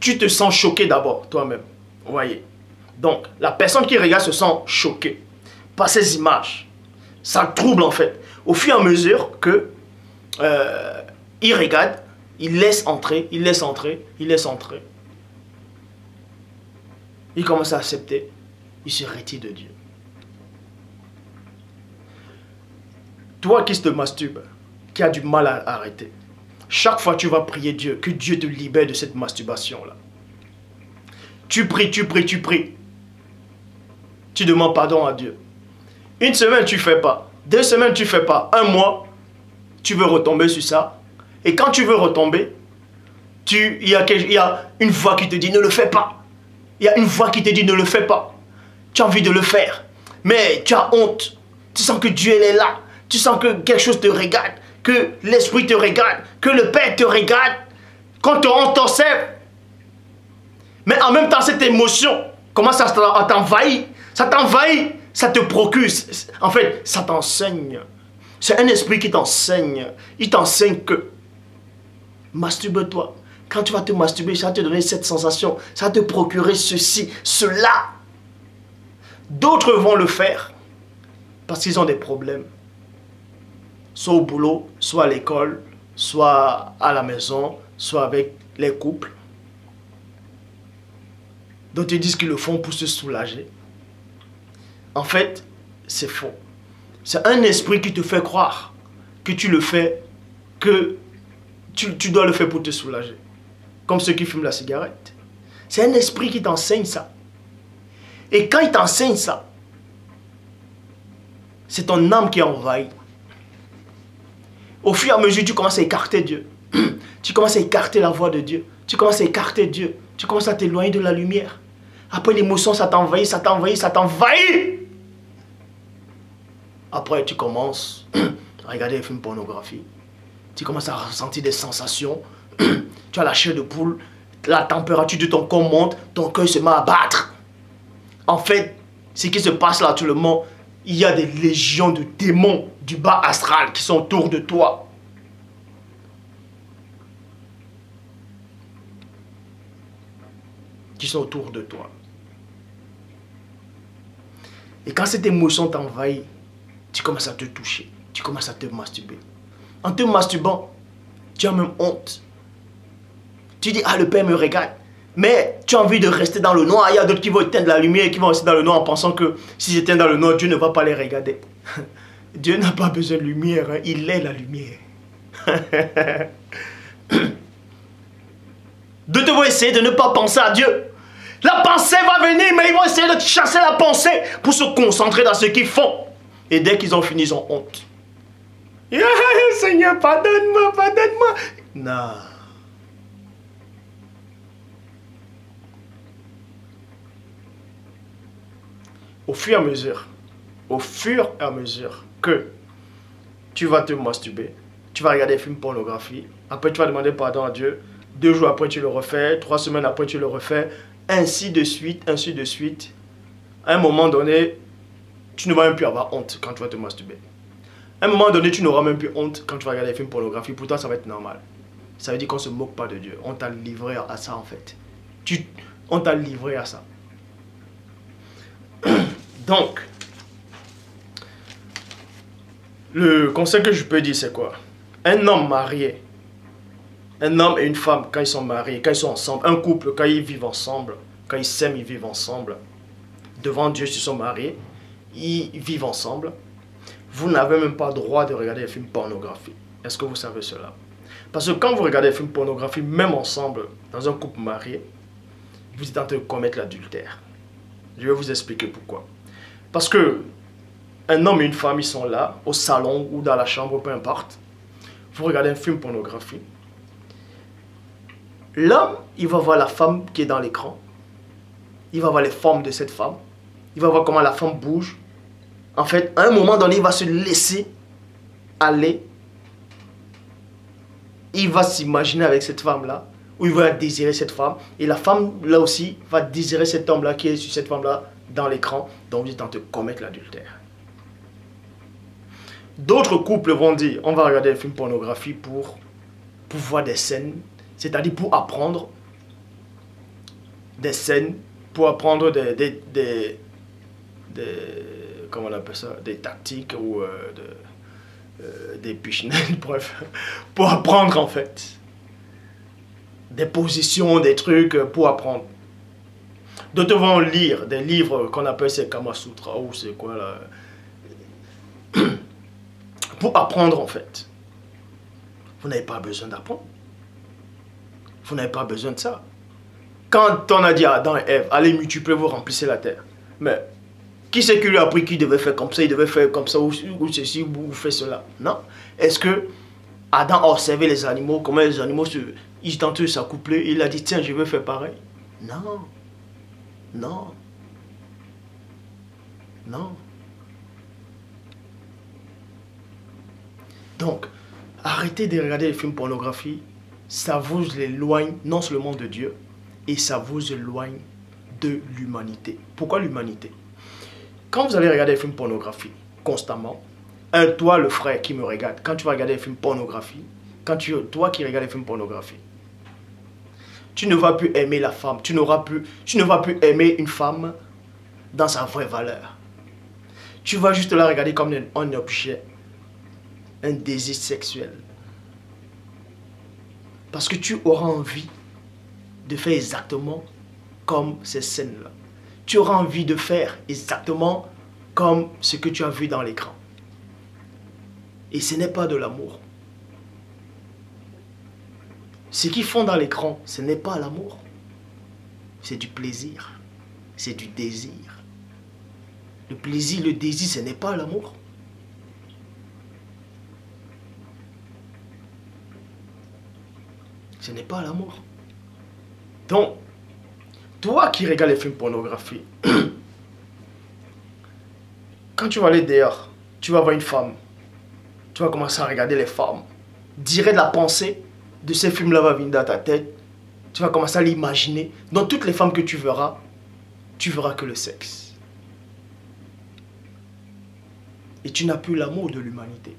tu te sens choqué d'abord, toi-même. Vous voyez? Donc, la personne qui regarde se sent choquée par ces images. Ça trouble en fait. Au fur et à mesure que il regarde, il laisse entrer, il laisse entrer, il laisse entrer. Il commence à accepter, il se retire de Dieu. Toi qui te masturbes, qui as du mal à arrêter, chaque fois tu vas prier Dieu, que Dieu te libère de cette masturbation-là. Tu pries, tu pries, tu pries. Tu demandes pardon à Dieu. Une semaine, tu ne fais pas. 2 semaines, tu ne fais pas. 1 mois, tu veux retomber sur ça. Et quand tu veux retomber, il y a une voix qui te dit ne le fais pas. Il y a une voix qui te dit ne le fais pas. Tu as envie de le faire. Mais tu as honte. Tu sens que Dieu est là. Tu sens que quelque chose te regarde. Que l'Esprit te regarde. Que le Père te regarde. Quand on t'observe. Mais en même temps, cette émotion commence à t'envahir. Ça t'envahit. Ça te procure. En fait, ça t'enseigne. C'est un esprit qui t'enseigne. Il t'enseigne que masturbe-toi. Quand tu vas te masturber, ça va te donner cette sensation. Ça va te procurer ceci, cela. D'autres vont le faire parce qu'ils ont des problèmes. Soit au boulot, soit à l'école, soit à la maison, soit avec les couples. D'autres disent qu'ils le font pour se soulager. En fait, c'est faux. C'est un esprit qui te fait croire que tu le fais, que tu dois le faire pour te soulager. Comme ceux qui fument la cigarette. C'est un esprit qui t'enseigne ça. Et quand il t'enseigne ça, c'est ton âme qui est envahie. Au fur et à mesure, tu commences à écarter Dieu. Tu commences à écarter la voix de Dieu. Tu commences à écarter Dieu. Tu commences à t'éloigner de la lumière. Après l'émotion, ça t'envahit, ça t'envahit, ça t'envahit. Après, tu commences à regarder les films pornographiques. Tu commences à ressentir des sensations. Tu as la chair de poule. La température de ton corps monte. Ton cœur se met à battre. En fait, ce qui se passe là actuellement, il y a des légions de démons du bas astral qui sont autour de toi. Qui sont autour de toi. Et quand cette émotion t'envahit, tu commences à te toucher. Tu commences à te masturber. En te masturbant, tu as même honte. Tu dis, ah, le Père me regarde. Mais tu as envie de rester dans le noir. Il y a d'autres qui vont éteindre la lumière et qui vont rester dans le noir en pensant que si j'éteins dans le noir, Dieu ne va pas les regarder. Dieu n'a pas besoin de lumière. Hein. Il est la lumière. D'autres vont essayer de ne pas penser à Dieu. La pensée va venir, mais ils vont essayer de chasser la pensée pour se concentrer dans ce qu'ils font. Et dès qu'ils ont fini, ils ont honte. Seigneur, pardonne-moi, pardonne-moi. Non. Au fur et à mesure que tu vas te masturber, tu vas regarder des films pornographiques, après tu vas demander pardon à Dieu, 2 jours après tu le refais, 3 semaines après tu le refais, ainsi de suite, ainsi de suite. À un moment donné, tu ne vas même plus avoir honte quand tu vas te masturber. À un moment donné, tu n'auras même plus honte quand tu vas regarder des films pornographiques. Pour toi, ça va être normal. Ça veut dire qu'on ne se moque pas de Dieu. On t'a livré à ça, en fait. On t'a livré à ça. Donc, le conseil que je peux dire, c'est quoi? Un homme marié, un homme et une femme, quand ils sont mariés, quand ils sont ensemble, un couple, quand ils vivent ensemble, quand ils s'aiment, ils vivent ensemble, devant Dieu, s'ils sont mariés, ils vivent ensemble, vous n'avez même pas le droit de regarder des films pornographiques. Est-ce que vous savez cela? Parce que quand vous regardez des films pornographiques, même ensemble, dans un couple marié, vous êtes en train de commettre l'adultère. Je vais vous expliquer pourquoi. Parce que un homme et une femme, ils sont là, au salon ou dans la chambre, peu importe. Vous regardez un film pornographique. L'homme, il va voir la femme qui est dans l'écran. Il va voir les formes de cette femme. Il va voir comment la femme bouge. En fait, à un moment donné, il va se laisser aller. Il va s'imaginer avec cette femme-là, ou il va désirer cette femme. Et la femme, là aussi, va désirer cet homme-là qui est sur cette femme-là dans l'écran. Donc, il est en train de commettre l'adultère. D'autres couples vont dire, on va regarder des films pornographiques pour voir des scènes, c'est-à-dire pour apprendre des scènes, pour apprendre comment on appelle ça, des tactiques ou des pichenettes, bref, pour apprendre en fait. Des positions, des trucs pour apprendre. D'autres vont lire des livres qu'on appelle ces Kama Sutra ou c'est quoi là. Pour apprendre en fait. Vous n'avez pas besoin d'apprendre. Vous n'avez pas besoin de ça. Quand on a dit à Adam et Ève, allez multiplier, vous remplissez la terre. Mais qui c'est qui lui a appris qu'il devait faire comme ça, il devait faire comme ça, ou ceci, ou fait cela? Non. Est-ce que Adam a observé les animaux, comment les animaux ils tentent de s'accoupler, il a dit, tiens, je vais faire pareil? Non. Non. Non. Donc, arrêtez de regarder les films pornographiques, ça vous éloigne non seulement de Dieu, et ça vous éloigne de l'humanité. Pourquoi l'humanité? Quand vous allez regarder des films pornographiques constamment, toi le frère qui me regarde, quand tu vas regarder des films pornographiques, toi qui regardes des films pornographiques, tu ne vas plus aimer la femme, tu ne vas plus aimer une femme dans sa vraie valeur. Tu vas juste la regarder comme un objet, un désir sexuel. Parce que tu auras envie de faire exactement comme ces scènes-là. Tu auras envie de faire exactement comme ce que tu as vu dans l'écran. Et ce n'est pas de l'amour. Ce qu'ils font dans l'écran, ce n'est pas l'amour. C'est du plaisir. C'est du désir. Le plaisir, le désir, ce n'est pas l'amour. Ce n'est pas l'amour. Donc, toi qui regardes les films pornographiques, quand tu vas aller dehors, tu vas voir une femme, tu vas commencer à regarder les femmes. Direct la pensée de ces films-là va venir dans ta tête. Tu vas commencer à l'imaginer. Dans toutes les femmes que tu verras que le sexe. Et tu n'as plus l'amour de l'humanité.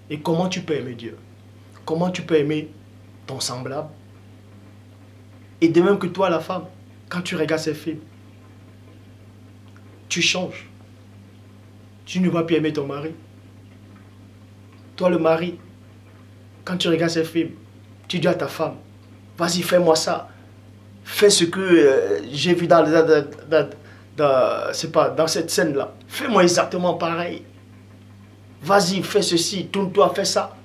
Et comment tu peux aimer Dieu? Comment tu peux aimer ton semblable? Et de même que toi, la femme, quand tu regardes ces films, tu changes. Tu ne vas plus aimer ton mari. Toi, le mari, quand tu regardes ces films, tu dis à ta femme, vas-y, fais-moi ça. Fais ce que j'ai vu dans cette scène-là. Fais-moi exactement pareil. Vas-y, fais ceci, tourne-toi, fais ça.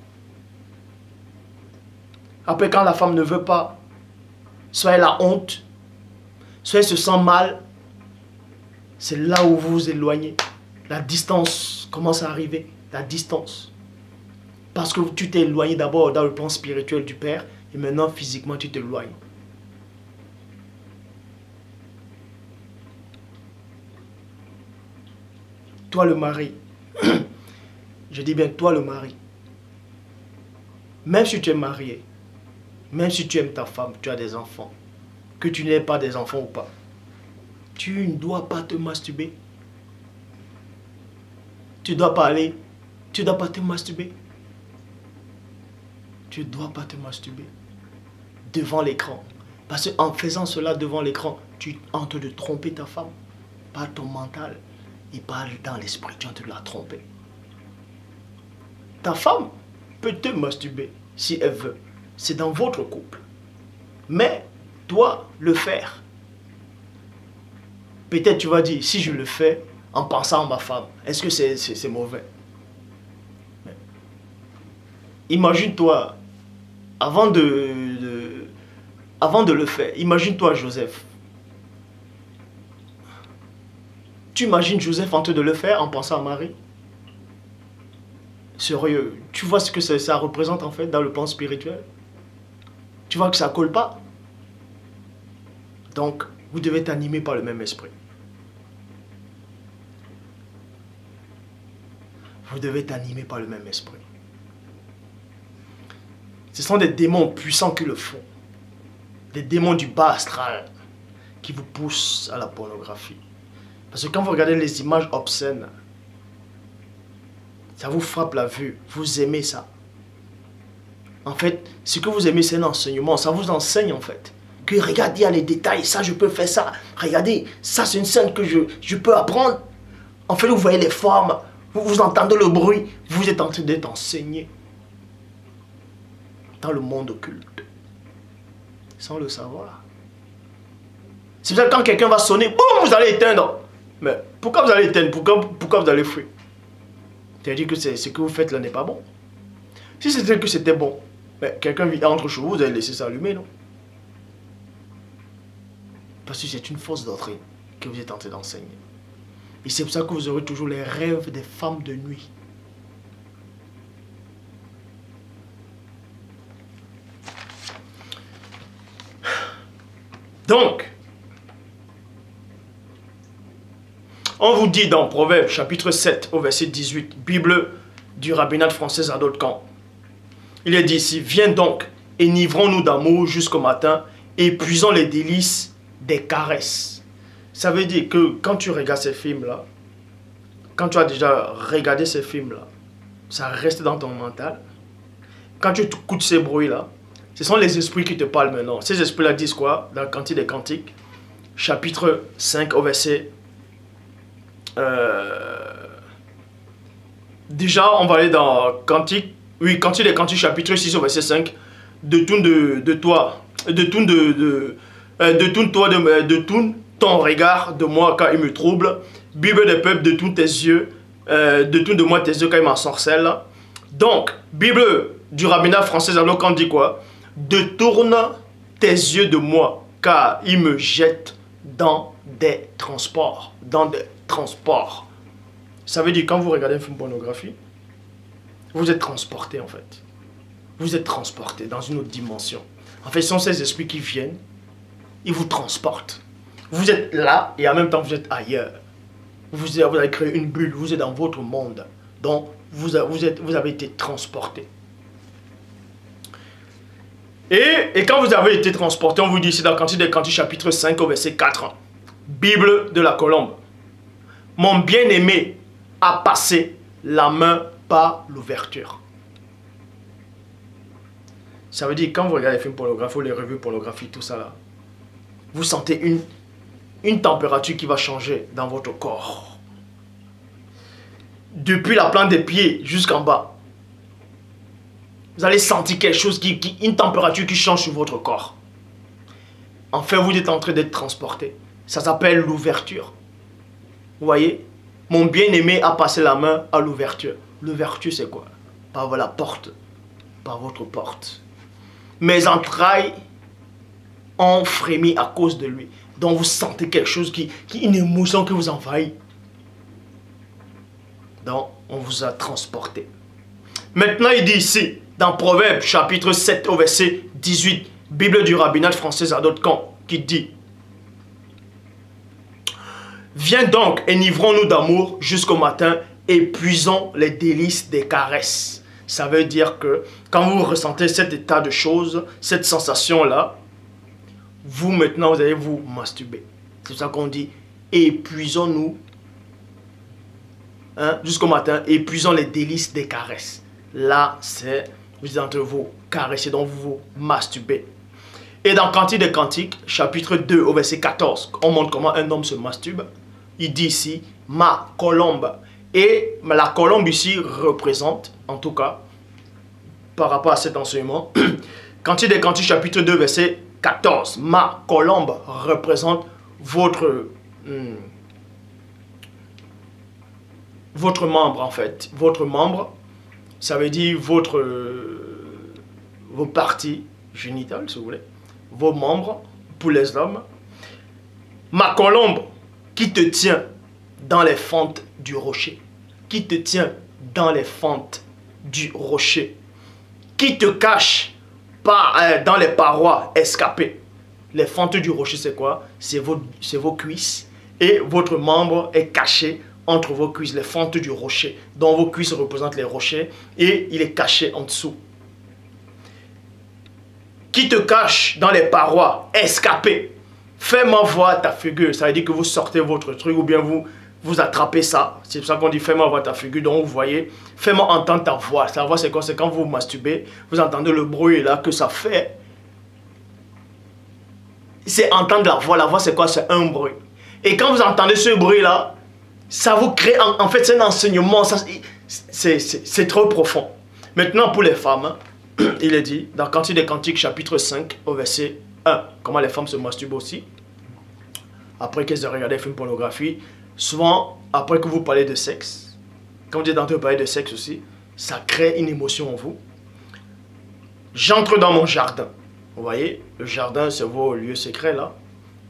Après, quand la femme ne veut pas, soit elle a honte, soit elle se sent mal, c'est là où vous vous éloignez. La distance commence à arriver, la distance. Parce que tu t'es éloigné d'abord dans le plan spirituel du Père, et maintenant physiquement tu t'éloignes. Toi le mari, je dis bien toi le mari, même si tu es marié, même si tu aimes ta femme, tu as des enfants, que tu n'aies pas des enfants ou pas, tu ne dois pas te masturber. Tu ne dois pas aller, tu ne dois pas te masturber. Tu ne dois pas te masturber devant l'écran. Parce qu'en faisant cela devant l'écran, tu es en train de tromper ta femme, pas ton mental et pas dans l'esprit, tu es en train de la tromper. Ta femme peut te masturber si elle veut. C'est dans votre couple. Mais toi, le faire. Peut-être tu vas dire, si je le fais en pensant à ma femme, est-ce que c'est mauvais? Imagine-toi, avant de le faire, imagine-toi Joseph. Tu imagines Joseph en train de le faire en pensant à Marie? Sérieux, tu vois ce que ça représente en fait dans le plan spirituel? Tu vois que ça ne colle pas? Donc, vous devez être animé par le même esprit. vous devez être animé par le même esprit. Ce sont des démons puissants qui le font. Des démons du bas astral qui vous poussent à la pornographie. Parce que quand vous regardez les images obscènes, ça vous frappe la vue. Vous aimez ça. En fait, ce que vous aimez, c'est un enseignement. Ça vous enseigne en fait. Que regardez, il y a les détails. Ça, je peux faire ça. Regardez, ça, c'est une scène que je peux apprendre. En fait, vous voyez les formes. Vous entendez le bruit. Vous êtes en train d'être enseigné. Dans le monde occulte. Sans le savoir. C'est pour ça que quand quelqu'un va sonner, boum, vous allez éteindre. Mais pourquoi vous allez éteindre? Pourquoi vous allez fuir? C'est-à-dire que ce que vous faites là n'est pas bon. Si c'était que c'était bon, quelqu'un entre chez vous, vous allez laisser ça allumer, non? Parce que c'est une fausse doctrine que vous êtes en train d'enseigner. Et c'est pour ça que vous aurez toujours les rêves des femmes de nuit. Donc, on vous dit dans Proverbes chapitre 7 au verset 18, Bible du rabbinat français Adolphe Camp. Il est dit ici, viens donc, enivrons-nous d'amour jusqu'au matin, épuisons les délices des caresses. Ça veut dire que quand tu regardes ces films-là, quand tu as déjà regardé ces films-là, ça reste dans ton mental. Quand tu écoutes ces bruits-là, ce sont les esprits qui te parlent maintenant. Ces esprits-là disent quoi? Dans le Cantique des Cantiques, chapitre 5 au verset... Déjà, on va aller dans Cantique. Oui, Cantique des Cantiques, chapitre 6 au verset 5. Détourne ton regard de moi car il me trouble. Bible des peuples, détourne tes yeux. Détourne de moi tes yeux car il m'ensorcelle. Donc, Bible du rabbinat français, alors quand on dit quoi? Détourne tes yeux de moi car il me jette dans des transports. Dans des transports. Ça veut dire quand vous regardez un film pornographie, vous êtes transporté en fait. Vous êtes transporté dans une autre dimension. En fait, ce sont ces esprits qui viennent, ils vous transportent. Vous êtes là et en même temps vous êtes ailleurs. Vous avez créé une bulle, vous êtes dans votre monde. Donc, vous avez été transporté. Et quand vous avez été transporté, on vous dit ici dans Cantique des Cantiques chapitre 5 au verset 4. Bible de la colombe. Mon bien-aimé a passé la main par l'ouverture. Ça veut dire quand vous regardez les films pornographiques ou les revues pornographiques, tout ça là, vous sentez une température qui va changer dans votre corps. Depuis la plante des pieds jusqu'en bas. Vous allez sentir quelque chose, une température qui change sur votre corps. Enfin, vous êtes en train d'être transporté. Ça s'appelle l'ouverture. Vous voyez? Mon bien-aimé a passé la main à l'ouverture. L'ouverture, c'est quoi? Par la porte. Par votre porte. Mes entrailles ont frémi à cause de lui. Donc vous sentez quelque chose, une émotion qui vous envahit. Donc, on vous a transporté. Maintenant, il dit ici, dans Proverbes, chapitre 7, au verset 18, Bible du rabbinat français Adolphe Camp, qui dit: viens donc, enivrons-nous d'amour jusqu'au matin, épuisons les délices des caresses. Ça veut dire que quand vous ressentez cet état de choses, cette sensation-là, vous maintenant, vous allez vous masturber. C'est ça qu'on dit, épuisons-nous jusqu'au matin, épuisons les délices des caresses. Là, c'est, vous êtes entre vous caresser, donc vous vous masturbez. Et dans Cantique des Cantiques, chapitre 2, au verset 14, on montre comment un homme se masturbe. Il dit ici, ma colombe. Et la colombe ici représente, en tout cas, par rapport à cet enseignement, Cantique des Cantiques, chapitre 2, verset 14, ma colombe représente votre membre en fait. Votre membre, ça veut dire vos parties génitales, si vous voulez. Vos membres pour les hommes. Ma colombe qui te tient dans les fentes du rocher. Qui te tient dans les fentes du rocher. Qui te cache dans les parois escapées. Les fentes du rocher, c'est quoi? C'est vos cuisses. Et votre membre est caché entre vos cuisses, les fentes du rocher, dont vos cuisses représentent les rochers, et il est caché en dessous. Qui te cache dans les parois, escapez. Fais-moi voir ta figure. Ça veut dire que vous sortez votre truc ou bien vous attrapez ça. C'est pour ça qu'on dit fais-moi voir ta figure. Donc vous voyez, fais-moi entendre ta voix. Ta voix c'est quoi? C'est quand vous masturbez, vous entendez le bruit là que ça fait. C'est entendre la voix. La voix c'est quoi? C'est un bruit. Et quand vous entendez ce bruit là, ça vous crée, en fait c'est un enseignement. C'est trop profond. Maintenant pour les femmes, il est dit dans Cantique des Cantiques chapitre 5 au verset 1, comment les femmes se masturbent aussi. Après qu'elles aient regardé des films pornographie, souvent après que vous parlez de sexe, quand vous êtes en train de parler de sexe aussi, ça crée une émotion en vous. J'entre dans mon jardin. Vous voyez, le jardin c'est vos lieux secrets là.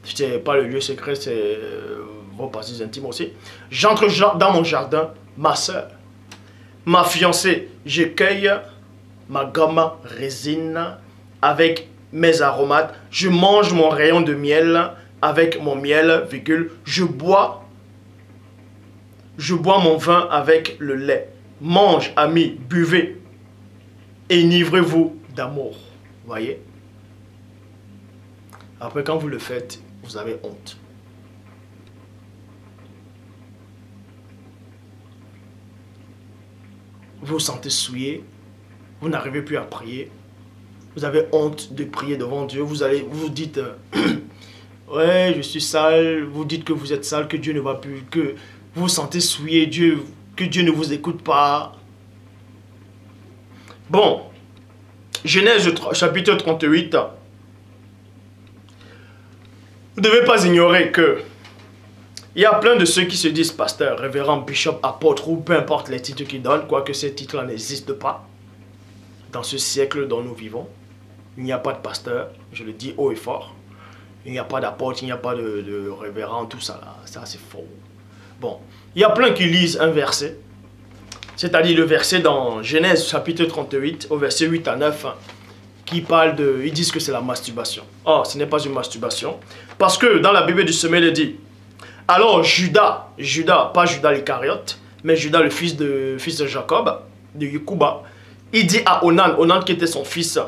C'est pas le lieu secret, c'est vos parties intimes aussi. J'entre dans mon jardin, ma soeur, ma fiancée, je cueille ma gomme résine avec mes aromates, je mange mon rayon de miel avec mon miel, virgule, je bois mon vin avec le lait. Mange, amis, buvez, enivrez-vous d'amour. Voyez? Après, quand vous le faites, vous avez honte. Vous vous sentez souillé, vous n'arrivez plus à prier, vous avez honte de prier devant Dieu, vous vous dites ouais, je suis sale, vous dites que vous êtes sale, que Dieu ne va plus, que vous vous sentez souillé, que Dieu ne vous écoute pas. Bon, Genèse chapitre 38, vous ne devez pas ignorer que il y a plein de ceux qui se disent pasteur, révérend, bishop, apôtre ou peu importe les titres qu'ils donnent, quoique ces titres-là n'existent pas. Dans ce siècle dont nous vivons, il n'y a pas de pasteur, je le dis haut et fort. Il n'y a pas d'apôtre, il n'y a pas de révérend, tout ça là. Ça c'est faux. Bon, il y a plein qui lisent un verset, c'est-à-dire le verset dans Genèse chapitre 38, au verset 8 à 9, qui parle de... Ils disent que c'est la masturbation. Or, ce n'est pas une masturbation. Parce que dans la Bible du Semelle, il dit, alors Judas, pas Judas l'Iscariote, mais Judas le fils de Jacob, de Yekouba, il dit à Onan qui était son fils,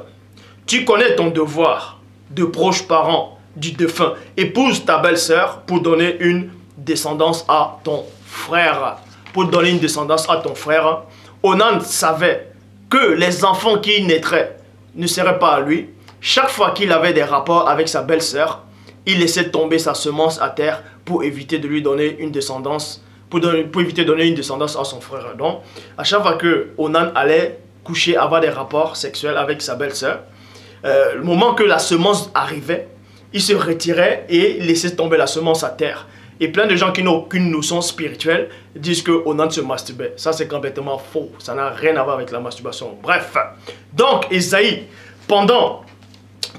tu connais ton devoir de proche parent du défunt, épouse ta belle-sœur pour donner une descendance à ton frère. Pour donner une descendance à ton frère. Onan savait que les enfants qui naîtraient ne seraient pas à lui. Chaque fois qu'il avait des rapports avec sa belle-sœur, il laissait tomber sa semence à terre pour éviter de lui donner une descendance, pour éviter de donner une descendance à son frère. Donc, à chaque fois que Onan allait coucher, avoir des rapports sexuels avec sa belle-sœur, le moment que la semence arrivait, il se retirait et laissait tomber la semence à terre. Et plein de gens qui n'ont aucune notion spirituelle disent que Onan se masturbait. Ça, c'est complètement faux. Ça n'a rien à voir avec la masturbation. Bref. Donc, Esaïe, pendant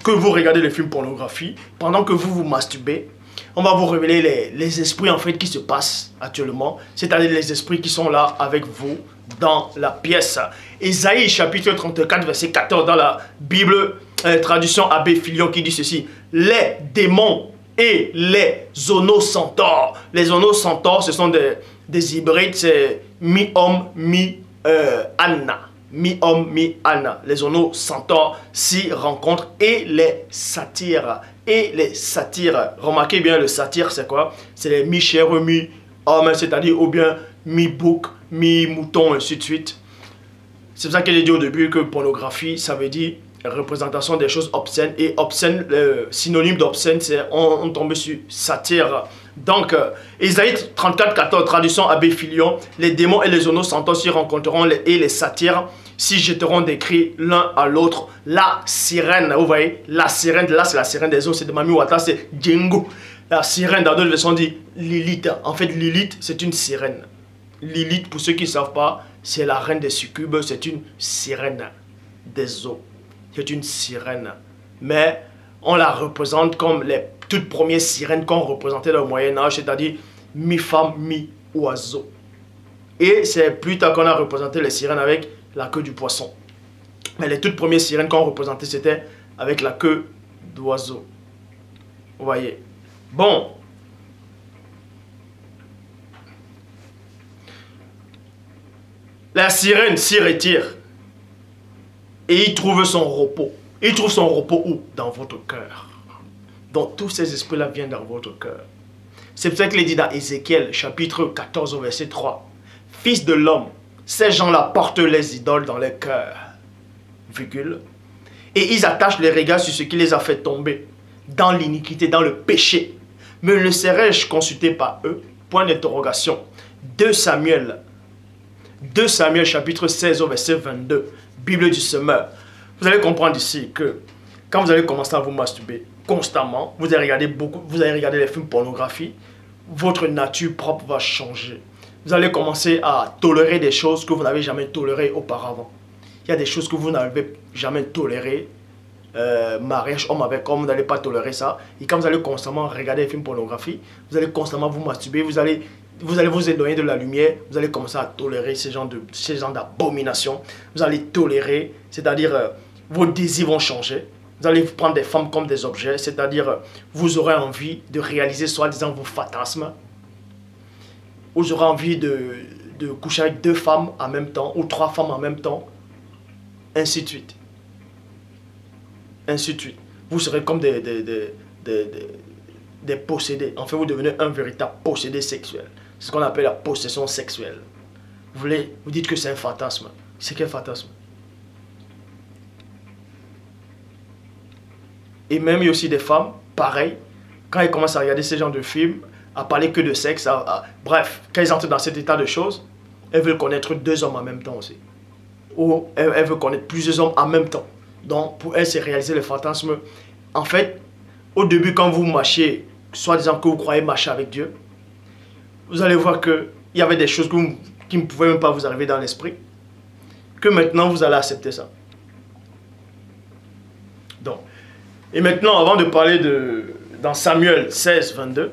que vous regardez les films pornographie, pendant que vous vous masturbez, on va vous révéler les esprits en fait qui se passent actuellement. C'est-à-dire les esprits qui sont là avec vous dans la pièce. Esaïe, chapitre 34, verset 14, dans la Bible, traduction Abbé Filion, qui dit ceci. Les démons et les zonocentaures. Les zonocentaures, ce sont des hybrides, c'est mi-homme, mi-anna. Mi-homme, mi-anna. Les zonocentaures s'y rencontrent et les satyres. Et les satyres. Remarquez bien, le satyre, c'est quoi? C'est les mi-chair, mi-homme, c'est-à-dire ou bien mi-bouc, mi-mouton, ainsi de suite. C'est pour ça que j'ai dit au début que pornographie, ça veut dire représentation des choses obscènes. Et obscène, synonyme d'obscène, c'est on tombe sur satire. Donc, Esaïe 34, 14, traduction Abbé Filion, les démons et les zonocentaures s'y rencontreront et les satyres s'y jetteront des cris l'un à l'autre. La sirène, vous voyez, la sirène, là c'est la sirène des eaux, c'est de Mami Wata, c'est Djengo. La sirène, dans d'autres versions, dit Lilith. En fait, Lilith, c'est une sirène. Lilith, pour ceux qui ne savent pas, c'est la reine des succubes, c'est une sirène des eaux. C'est une sirène. Mais on la représente comme les toutes premières sirènes qu'on représentait dans le Moyen-Âge, c'est-à-dire mi-femme, mi-oiseau. Et c'est plus tard qu'on a représenté les sirènes avec la queue du poisson. Mais les toutes premières sirènes qu'on représentait, c'était avec la queue d'oiseau. Vous voyez. Bon. La sirène s'y retire et il trouve son repos. Il trouve son repos où? Dans votre cœur. Donc tous ces esprits-là viennent dans votre cœur. C'est pour ça qu'il est dit dans Ézéchiel, chapitre 14, verset 3. Fils de l'homme, ces gens-là portent les idoles dans leur cœur. Virgule. Et ils attachent les regards sur ce qui les a fait tomber dans l'iniquité, dans le péché. Mais ne serais-je consulté par eux? Point d'interrogation. 2 Samuel chapitre 16 au verset 22. Bible du semeur. Vous allez comprendre ici que quand vous allez commencer à vous masturber constamment, vous allez regarder les films pornographiques, votre nature propre va changer. Vous allez commencer à tolérer des choses que vous n'avez jamais tolérées auparavant. Il y a des choses que vous n'avez jamais tolérées. Mariage homme avec homme, vous n'allez pas tolérer ça. Et quand vous allez constamment regarder les films pornographiques, vous allez constamment vous masturber, vous allez vous éloigner de la lumière, vous allez commencer à tolérer ces genres d'abominations. Vous allez tolérer, c'est-à-dire vos désirs vont changer. Vous allez prendre des femmes comme des objets, c'est-à-dire vous aurez envie de réaliser soi-disant vos fantasmes. Vous aurez envie de coucher avec 2 femmes en même temps ou 3 femmes en même temps, ainsi de suite. Ainsi de suite. Vous serez comme des possédés. En fait, vous devenez un véritable possédé sexuel. C'est ce qu'on appelle la possession sexuelle. Vous dites que c'est un fantasme. C'est quel fantasme? Et même il y a aussi des femmes, pareil, quand elles commencent à regarder ce genre de films, à parler que de sexe, bref, quand elles entrent dans cet état de choses, elles veulent connaître 2 hommes en même temps aussi. Ou elles veulent connaître plusieurs hommes en même temps. Donc, pour elles, c'est réaliser le fantasme. En fait, au début, quand vous marchez, soi-disant que vous croyez marcher avec Dieu, vous allez voir qu'il y avait des choses qui ne pouvaient même pas vous arriver dans l'esprit. Que maintenant, vous allez accepter ça. Donc, et maintenant, avant de parler dans Samuel 16, 22,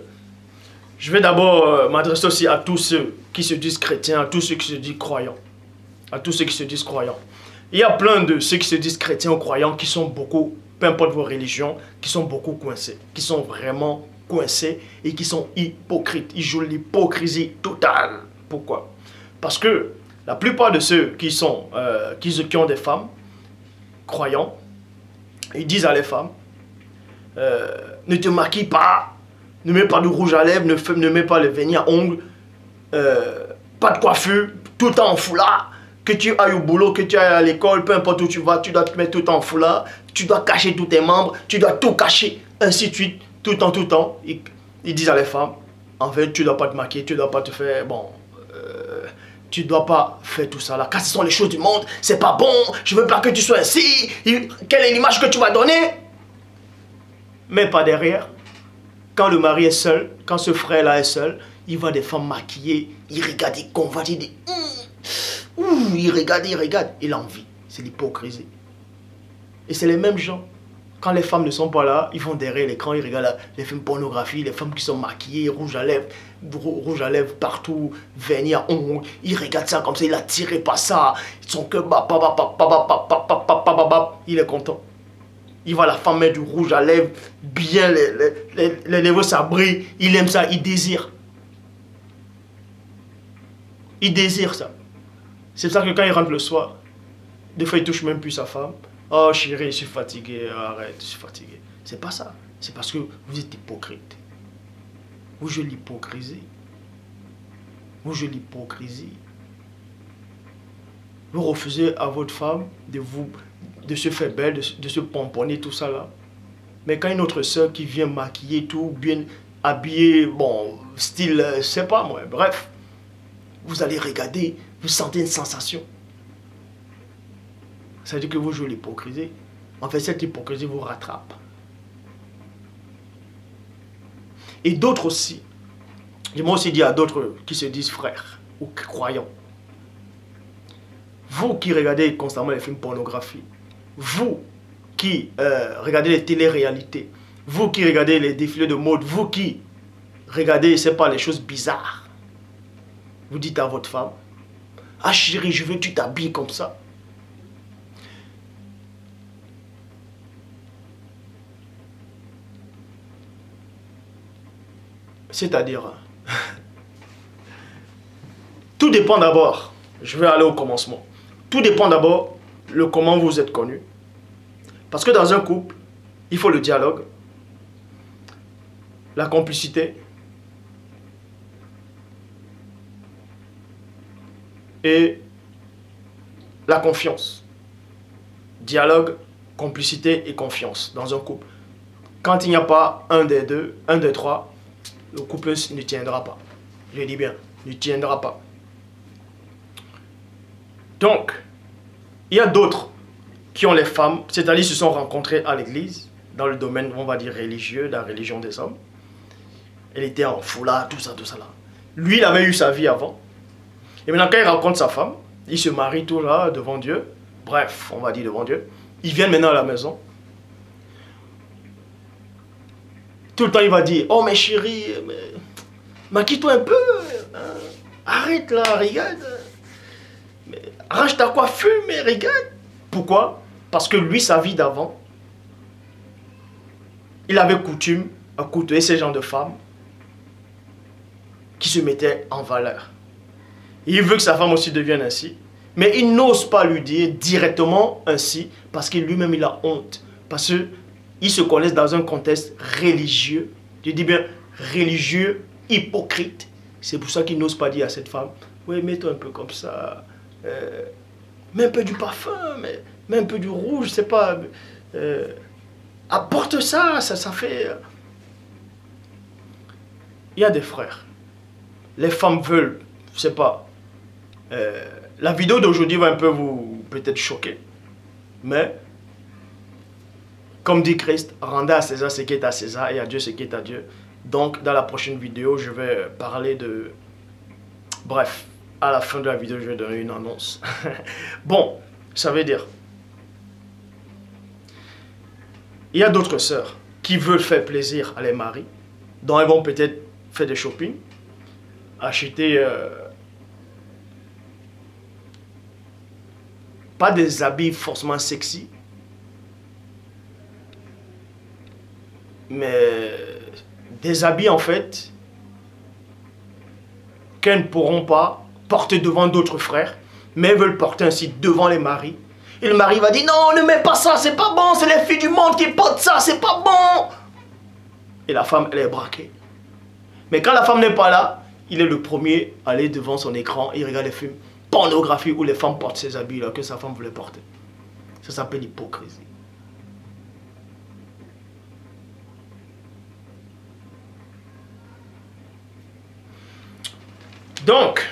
je vais d'abord m'adresser aussi à tous ceux qui se disent chrétiens, à tous ceux qui se disent croyants. À tous ceux qui se disent croyants. Il y a plein de ceux qui se disent chrétiens ou croyants qui sont beaucoup, peu importe vos religions, qui sont beaucoup coincés, qui sont vraiment coincés et qui sont hypocrites. Ils jouent l'hypocrisie totale. Pourquoi? Parce que la plupart de ceux qui ont des femmes croyants, ils disent à les femmes, ne te maquille pas, ne mets pas de rouge à lèvres, ne mets pas le vernis à ongles, pas de coiffure, tout le temps en foulard. Que tu ailles au boulot, que tu ailles à l'école, peu importe où tu vas, tu dois te mettre tout le temps en foulard, tu dois cacher tous tes membres, tu dois tout cacher, ainsi de suite, tout le temps. Ils disent à les femmes, en fait, tu ne dois pas te maquiller, tu ne dois pas te faire, tu ne dois pas faire tout ça là. Car ce sont les choses du monde, c'est pas bon, je ne veux pas que tu sois ainsi, quelle est l'image que tu vas donner? Mais pas derrière. Quand le mari est seul, quand ce frère-là est seul, il voit des femmes maquillées, il regarde, il convoite, il dit, il regarde, il a envie. C'est l'hypocrisie. Et c'est les mêmes gens. Quand les femmes ne sont pas là, ils vont derrière l'écran, ils regardent les films pornographiques, les femmes qui sont maquillées, rouge à lèvres partout, vernis à ongles. Ils regardent ça comme ça, il a tiré par ça. Son cœur, il est content. Il voit la femme mettre du rouge à lèvres, bien, les lèvres ça brille, il aime ça, il désire. Il désire ça. C'est pour ça que quand il rentre le soir, des fois il touche même plus sa femme. Oh chérie, je suis fatigué, arrête, je suis fatigué. C'est pas ça. C'est parce que vous êtes hypocrite. Vous jouez l'hypocrisie. Vous jouez l'hypocrisie. Vous refusez à votre femme de se faire belle, de se pomponner, tout ça là. Mais quand une autre soeur qui vient maquiller tout, bien habillée, bon, style, je sais pas moi, bref. Vous allez regarder, vous sentez une sensation. Ça veut dire que vous jouez l'hypocrisie. En fait, cette hypocrisie vous rattrape. Et d'autres aussi. J'aimerais aussi dire à d'autres qui se disent frères ou croyants. Vous qui regardez constamment les films pornographiques, vous qui regardez les télé-réalités, vous qui regardez les défilés de mode, vous qui regardez, c'est pas les choses bizarres. Vous dites à votre femme, ah chérie, je veux que tu t'habilles comme ça. C'est-à-dire, tout dépend d'abord Je vais aller au commencement. Tout dépend d'abord de comment vous êtes connu. Parce que dans un couple, il faut le dialogue, la complicité et la confiance. Dialogue, complicité et confiance dans un couple. Quand il n'y a pas un des deux, un des trois, le couple ne tiendra pas. Je dis bien, ne tiendra pas. Donc, il y a d'autres qui ont les femmes, c'est-à-dire se sont rencontrés à l'église, dans le domaine, on va dire, religieux, de la religion des hommes. Elle était en foulard, tout ça là. Lui, il avait eu sa vie avant. Et maintenant, quand il rencontre sa femme, il se marie tout là, devant Dieu. Bref, on va dire devant Dieu. Ils viennent maintenant à la maison. Tout le temps, il va dire, oh, mais chérie, maquille-toi un peu. Hein? Arrête là, regarde. Arrange ta coiffure, mais regarde. Pourquoi? Parce que lui, sa vie d'avant, il avait coutume à côtoyer ces gens de femmes qui se mettaient en valeur. Il veut que sa femme aussi devienne ainsi. Mais il n'ose pas lui dire directement ainsi parce que lui-même, il a honte. Parce qu'ils se connaissent dans un contexte religieux. Je dis bien religieux, hypocrite. C'est pour ça qu'il n'ose pas dire à cette femme, oui, mets-toi un peu comme ça. Mets un peu du parfum, mets un peu du rouge, je sais pas. Apporte ça, ça fait... Il y a des frères. Les femmes veulent, je sais pas. La vidéo d'aujourd'hui va un peu vous peut-être choquer. Mais, comme dit Christ, rendez à César ce qui est à César et à Dieu ce qui est à Dieu. Donc, dans la prochaine vidéo, je vais parler de... Bref, à la fin de la vidéo, je vais donner une annonce. Bon, ça veut dire... Il y a d'autres sœurs qui veulent faire plaisir à les maris. Donc, elles vont peut-être faire des shopping, acheter... pas des habits forcément sexy, mais des habits en fait qu'elles ne pourront pas porter devant d'autres frères, mais elles veulent porter ainsi devant les maris. Et le mari va dire non, ne mets pas ça, c'est pas bon, c'est les filles du monde qui portent ça, c'est pas bon. Et la femme, elle est braquée. Mais quand la femme n'est pas là, il est le premier à aller devant son écran et il regarde les films pornographie où les femmes portent ces habits-là que sa femme voulait porter. Ça s'appelle l'hypocrisie. Donc,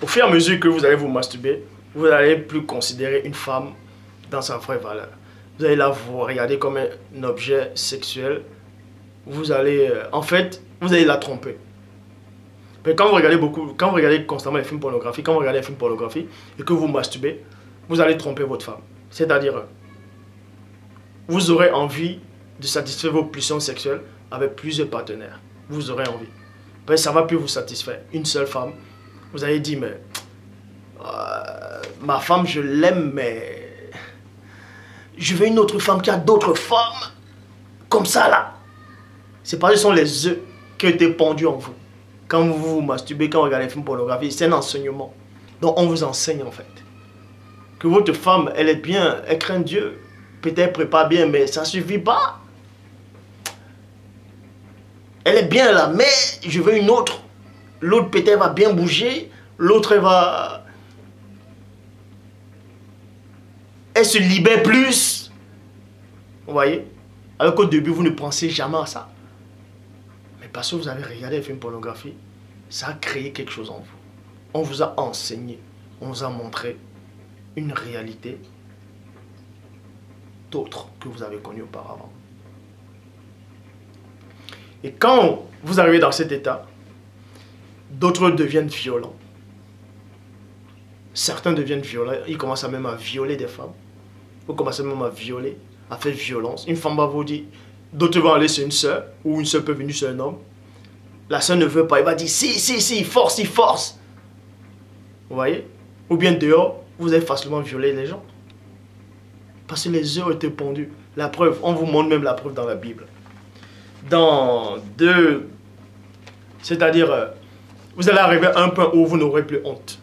au fur et à mesure que vous allez vous masturber, vous n'allez plus considérer une femme dans sa vraie valeur. Vous allez la regarder comme un objet sexuel. Vous allez, en fait, vous allez la tromper. Mais quand vous regardez constamment les films pornographiques, quand vous regardez les films pornographiques et que vous masturbez, vous allez tromper votre femme. C'est-à-dire, vous aurez envie de satisfaire vos pulsions sexuelles avec plusieurs partenaires. Vous aurez envie. Après, ça ne va plus vous satisfaire. Une seule femme, vous allez dire, mais ma femme, je l'aime, mais je veux une autre femme qui a d'autres femmes. Comme ça, là. C'est parce que ce sont les œufs qui ont été pondus en vous. Quand vous vous masturbez, quand vous regardez les films pornographiques, c'est un enseignement. Donc on vous enseigne en fait. Que votre femme, elle est bien, elle craint Dieu. Peut-être prépare bien, mais ça ne suffit pas. Elle est bien là, mais je veux une autre. L'autre peut-être va bien bouger. L'autre elle se libère plus. Vous voyez? Alors qu'au début, vous ne pensez jamais à ça. Mais parce que vous avez regardé les films pornographiques, ça a créé quelque chose en vous. On vous a enseigné, on vous a montré une réalité d'autre que vous avez connue auparavant. Et quand vous arrivez dans cet état, d'autres deviennent violents. Certains deviennent violents, ils commencent même à violer des femmes. Vous commencez même à violer, à faire violence. Une femme va vous dire, d'autres vont aller sur une soeur, ou une soeur peut venir sur un homme. La soeur ne veut pas, il va dire, si, il force, il force. Vous voyez? Ou bien dehors, vous allez facilement violer les gens. Parce que les œufs ont été pondus. La preuve, on vous montre même la preuve dans la Bible. Dans 2, c'est-à-dire, Vous allez arriver à un point où vous n'aurez plus honte.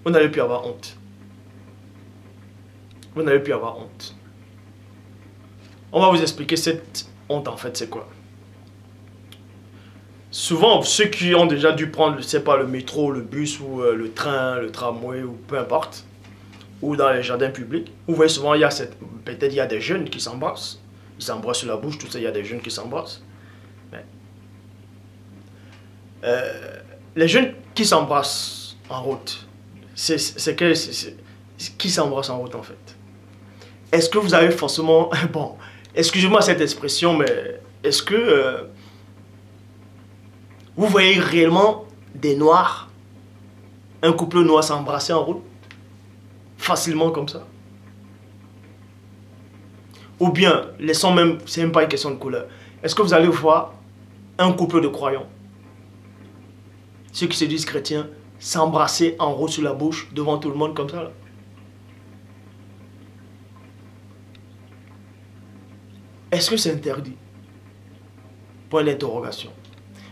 Vous n'allez plus avoir honte. Vous n'allez plus avoir honte. On va vous expliquer cette honte en fait, c'est quoi? Souvent, ceux qui ont déjà dû prendre, je sais pas, le métro, le bus ou le train, le tramway ou peu importe, ou dans les jardins publics, vous voyez souvent, il y a peut-être il y a des jeunes qui s'embrassent. Ils s'embrassent sur la bouche, tout ça, il y a des jeunes qui s'embrassent. Les jeunes qui s'embrassent en route, qui s'embrasse en route en fait? Est-ce que vous avez forcément... Bon, excusez-moi cette expression, mais est-ce que vous voyez réellement des noirs, un couple noir s'embrasser en route? Facilement comme ça? Ou bien, laissons même, c'est même pas une question de couleur. Est-ce que vous allez voir un couple de croyants, ceux qui se disent chrétiens, s'embrasser en route sur la bouche devant tout le monde comme ça là? Est-ce que c'est interdit? Point d'interrogation.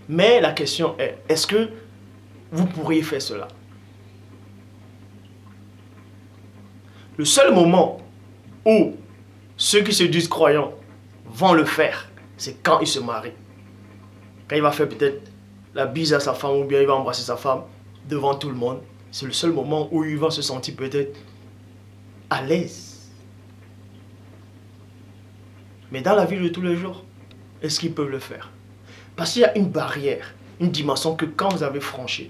Mais la question est, est-ce que vous pourriez faire cela? Le seul moment où ceux qui se disent croyants vont le faire, c'est quand ils se marient. Quand il va faire peut-être la bise à sa femme ou bien il va embrasser sa femme devant tout le monde. C'est le seul moment où il va se sentir peut-être à l'aise. Mais dans la vie de tous les jours, est-ce qu'ils peuvent le faire? Parce qu'il y a une barrière, une dimension que quand vous avez franchi,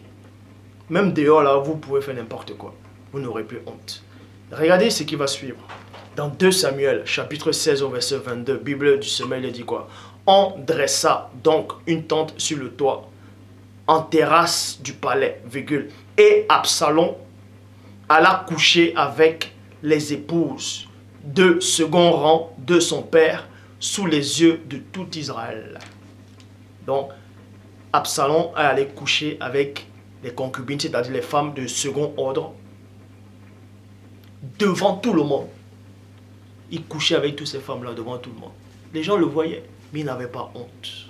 même dehors là, vous pouvez faire n'importe quoi. Vous n'aurez plus honte. Regardez ce qui va suivre. Dans 2 Samuel, chapitre 16 au verset 22, Bible du sommeil, il dit quoi? On dressa donc une tente sur le toit, en terrasse du palais, virgule, et Absalom alla coucher avec les épouses de second rang de son père sous les yeux de tout Israël. Donc, Absalom est allé coucher avec les concubines, c'est-à-dire les femmes de second ordre, devant tout le monde. Il couchait avec toutes ces femmes-là devant tout le monde. Les gens le voyaient, mais il n'avait pas honte.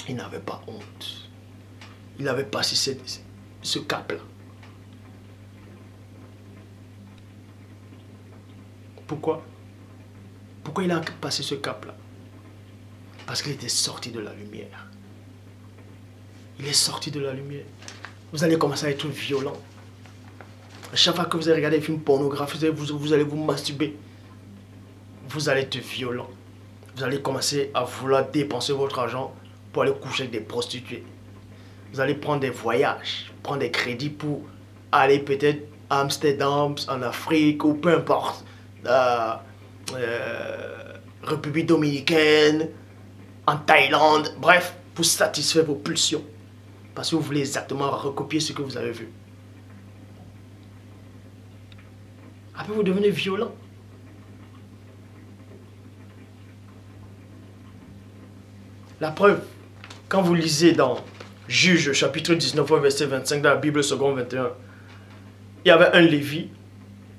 Il n'avait pas honte. Il avait passé ce cap-là. Pourquoi? Pourquoi il a passé ce cap-là? Parce qu'il était sorti de la lumière. Il est sorti de la lumière. Vous allez commencer à être violent. À chaque fois que vous allez regarder des films pornographiques, vous allez vous masturber. Vous allez être violent. Vous allez commencer à vouloir dépenser votre argent pour aller coucher avec des prostituées. Vous allez prendre des voyages, prendre des crédits pour aller peut-être à Amsterdam, en Afrique ou peu importe. République dominicaine, en Thaïlande, bref, pour satisfaire vos pulsions. Parce que vous voulez exactement recopier ce que vous avez vu. Après, vous devenez violent. La preuve, quand vous lisez dans Juge, chapitre 19, verset 25, dans la Bible seconde 21, il y avait un Lévi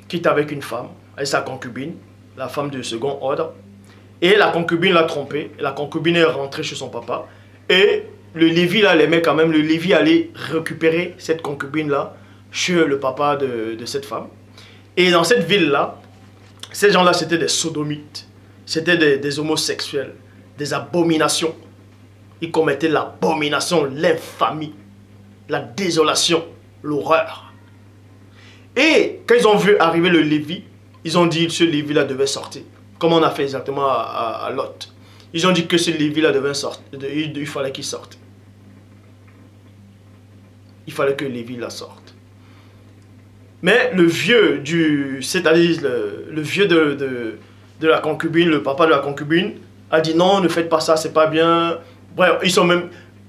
qui était avec une femme, avec sa concubine, la femme de second ordre. Et la concubine l'a trompé. La concubine est rentrée chez son papa. Et le Lévi là l'aimait quand même. Le Lévi allait récupérer cette concubine-là chez le papa de cette femme. Et dans cette ville-là, ces gens-là, c'était des sodomites. C'était des homosexuels, des abominations. Ils commettaient l'abomination, l'infamie, la désolation, l'horreur. Et quand ils ont vu arriver le Lévi, ils ont dit que ce Lévi-là devait sortir. Comme on a fait exactement à Lot. Ils ont dit que ce Lévi-là devait sortir. Il fallait qu'il sorte. Il fallait que Lévi-là sorte. Mais le vieux c'est-à-dire le vieux de la concubine, le papa de la concubine, a dit non, ne faites pas ça, c'est pas bien. Bref,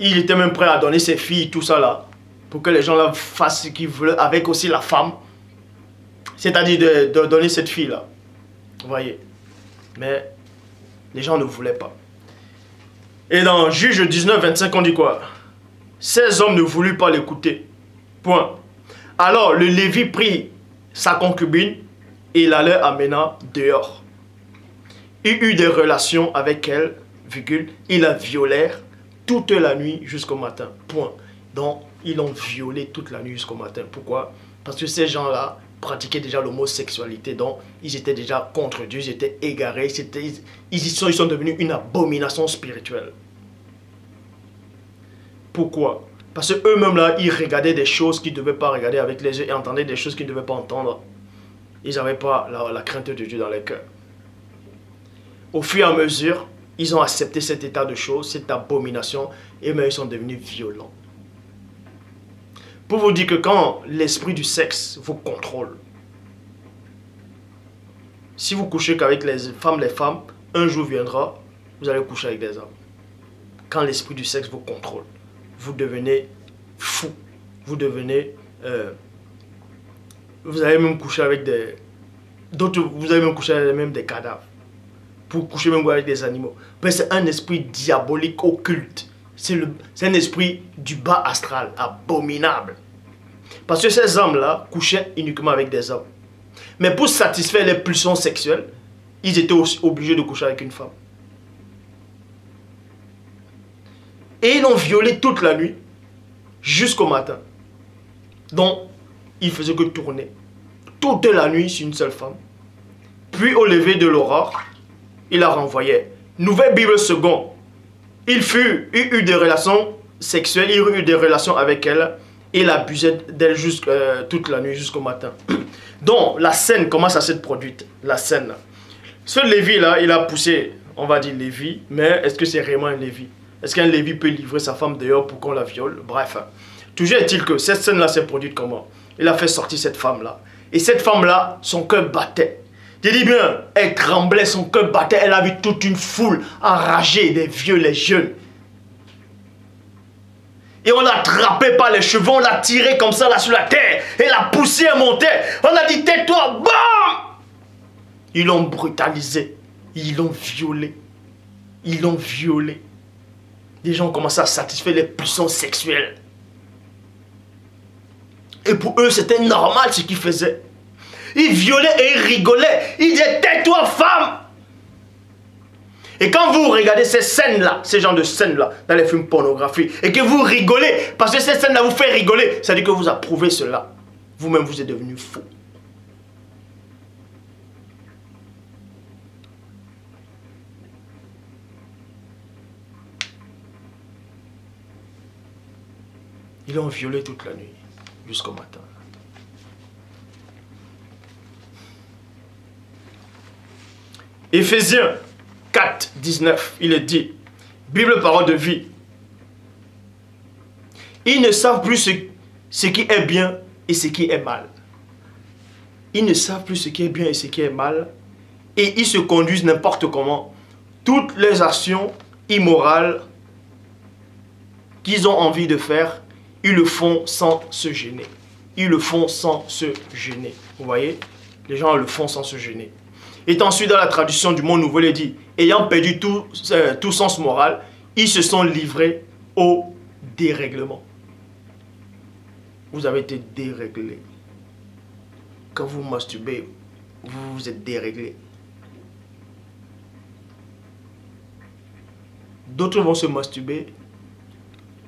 il était même prêt à donner ses filles, tout ça là, pour que les gens là fassent ce qu'ils veulent avec aussi la femme. C'est-à-dire de donner cette fille là. Vous voyez. Mais les gens ne voulaient pas. Et dans Juge 19, 25, on dit quoi? Ces hommes ne voulurent pas l'écouter. Point. Alors le Lévi prit sa concubine et la leur amena dehors. Il eut des relations avec elle, virgule, ils la violèrent toute la nuit jusqu'au matin. Point. Donc, ils l'ont violé toute la nuit jusqu'au matin. Pourquoi? Parce que ces gens-là pratiquaient déjà l'homosexualité. Donc, ils étaient déjà contre Dieu, ils étaient égarés, ils sont devenus une abomination spirituelle. Pourquoi? Parce qu'eux-mêmes là, ils regardaient des choses qu'ils ne devaient pas regarder avec les yeux et entendaient des choses qu'ils ne devaient pas entendre. Ils n'avaient pas la crainte de Dieu dans leur cœur. Au fur et à mesure, ils ont accepté cet état de choses, cette abomination, et même ils sont devenus violents. Pour vous dire que quand l'esprit du sexe vous contrôle, si vous couchez qu'avec les femmes, un jour viendra, vous allez coucher avec des hommes. Quand l'esprit du sexe vous contrôle, vous devenez fou. Vous devenez... vous allez même coucher avec des... vous allez même coucher avec même des cadavres. Pour coucher même avec des animaux. C'est un esprit diabolique occulte. C'est un esprit du bas astral, abominable. Parce que ces hommes-là couchaient uniquement avec des hommes. Mais pour satisfaire les pulsions sexuelles, ils étaient aussi obligés de coucher avec une femme. Et ils l'ont violé toute la nuit, jusqu'au matin. Donc, ils faisaient que tourner toute la nuit sur une seule femme. Puis au lever de l'aurore, il la renvoyait. Nouvelle Bible seconde. Il eut des relations sexuelles, il eut des relations avec elle. Et il abusait d'elle toute la nuit jusqu'au matin. Donc, la scène commence à s'être produite. La scène. Ce Lévi-là, il a poussé, on va dire Lévi, mais est-ce que c'est réellement un Lévi? Est-ce qu'un Lévi peut livrer sa femme dehors pour qu'on la viole? Bref. Toujours est-il que cette scène-là s'est produite comment? Il a fait sortir cette femme-là. Et cette femme-là, son cœur battait. Je dis bien, elle tremblait, son cœur battait. Elle a vu toute une foule enragée, des vieux, les jeunes. Et on l'a attrapé par les cheveux, on l'a tiré comme ça là sur la terre. Et la poussière montait. On a dit tais-toi, bam! Ils l'ont brutalisé. Ils l'ont violé. Ils l'ont violé. Les gens ont commencé à satisfaire les pulsions sexuelles. Et pour eux, c'était normal ce qu'ils faisaient. Ils violaient et ils rigolaient. Ils disaient tais-toi, femme! Et quand vous regardez ces scènes-là, ces genres de scènes-là, dans les films pornographiques, et que vous rigolez, parce que ces scènes-là vous fait rigoler, ça veut dire que vous approuvez cela. Vous-même, vous êtes devenu fou. Ils l'ont violé toute la nuit, jusqu'au matin. Éphésiens 4, 19, il est dit, Bible, parole de vie. Ils ne savent plus ce qui est bien et ce qui est mal. Ils ne savent plus ce qui est bien et ce qui est mal. Et ils se conduisent n'importe comment. Toutes les actions immorales qu'ils ont envie de faire, ils le font sans se gêner. Ils le font sans se gêner. Vous voyez? Les gens le font sans se gêner. Et ensuite, dans la traduction du Monde Nouveau, il dit, ayant perdu tout sens moral, ils se sont livrés au dérèglement. Vous avez été déréglé. Quand vous masturbez, vous êtes déréglé. D'autres vont se masturber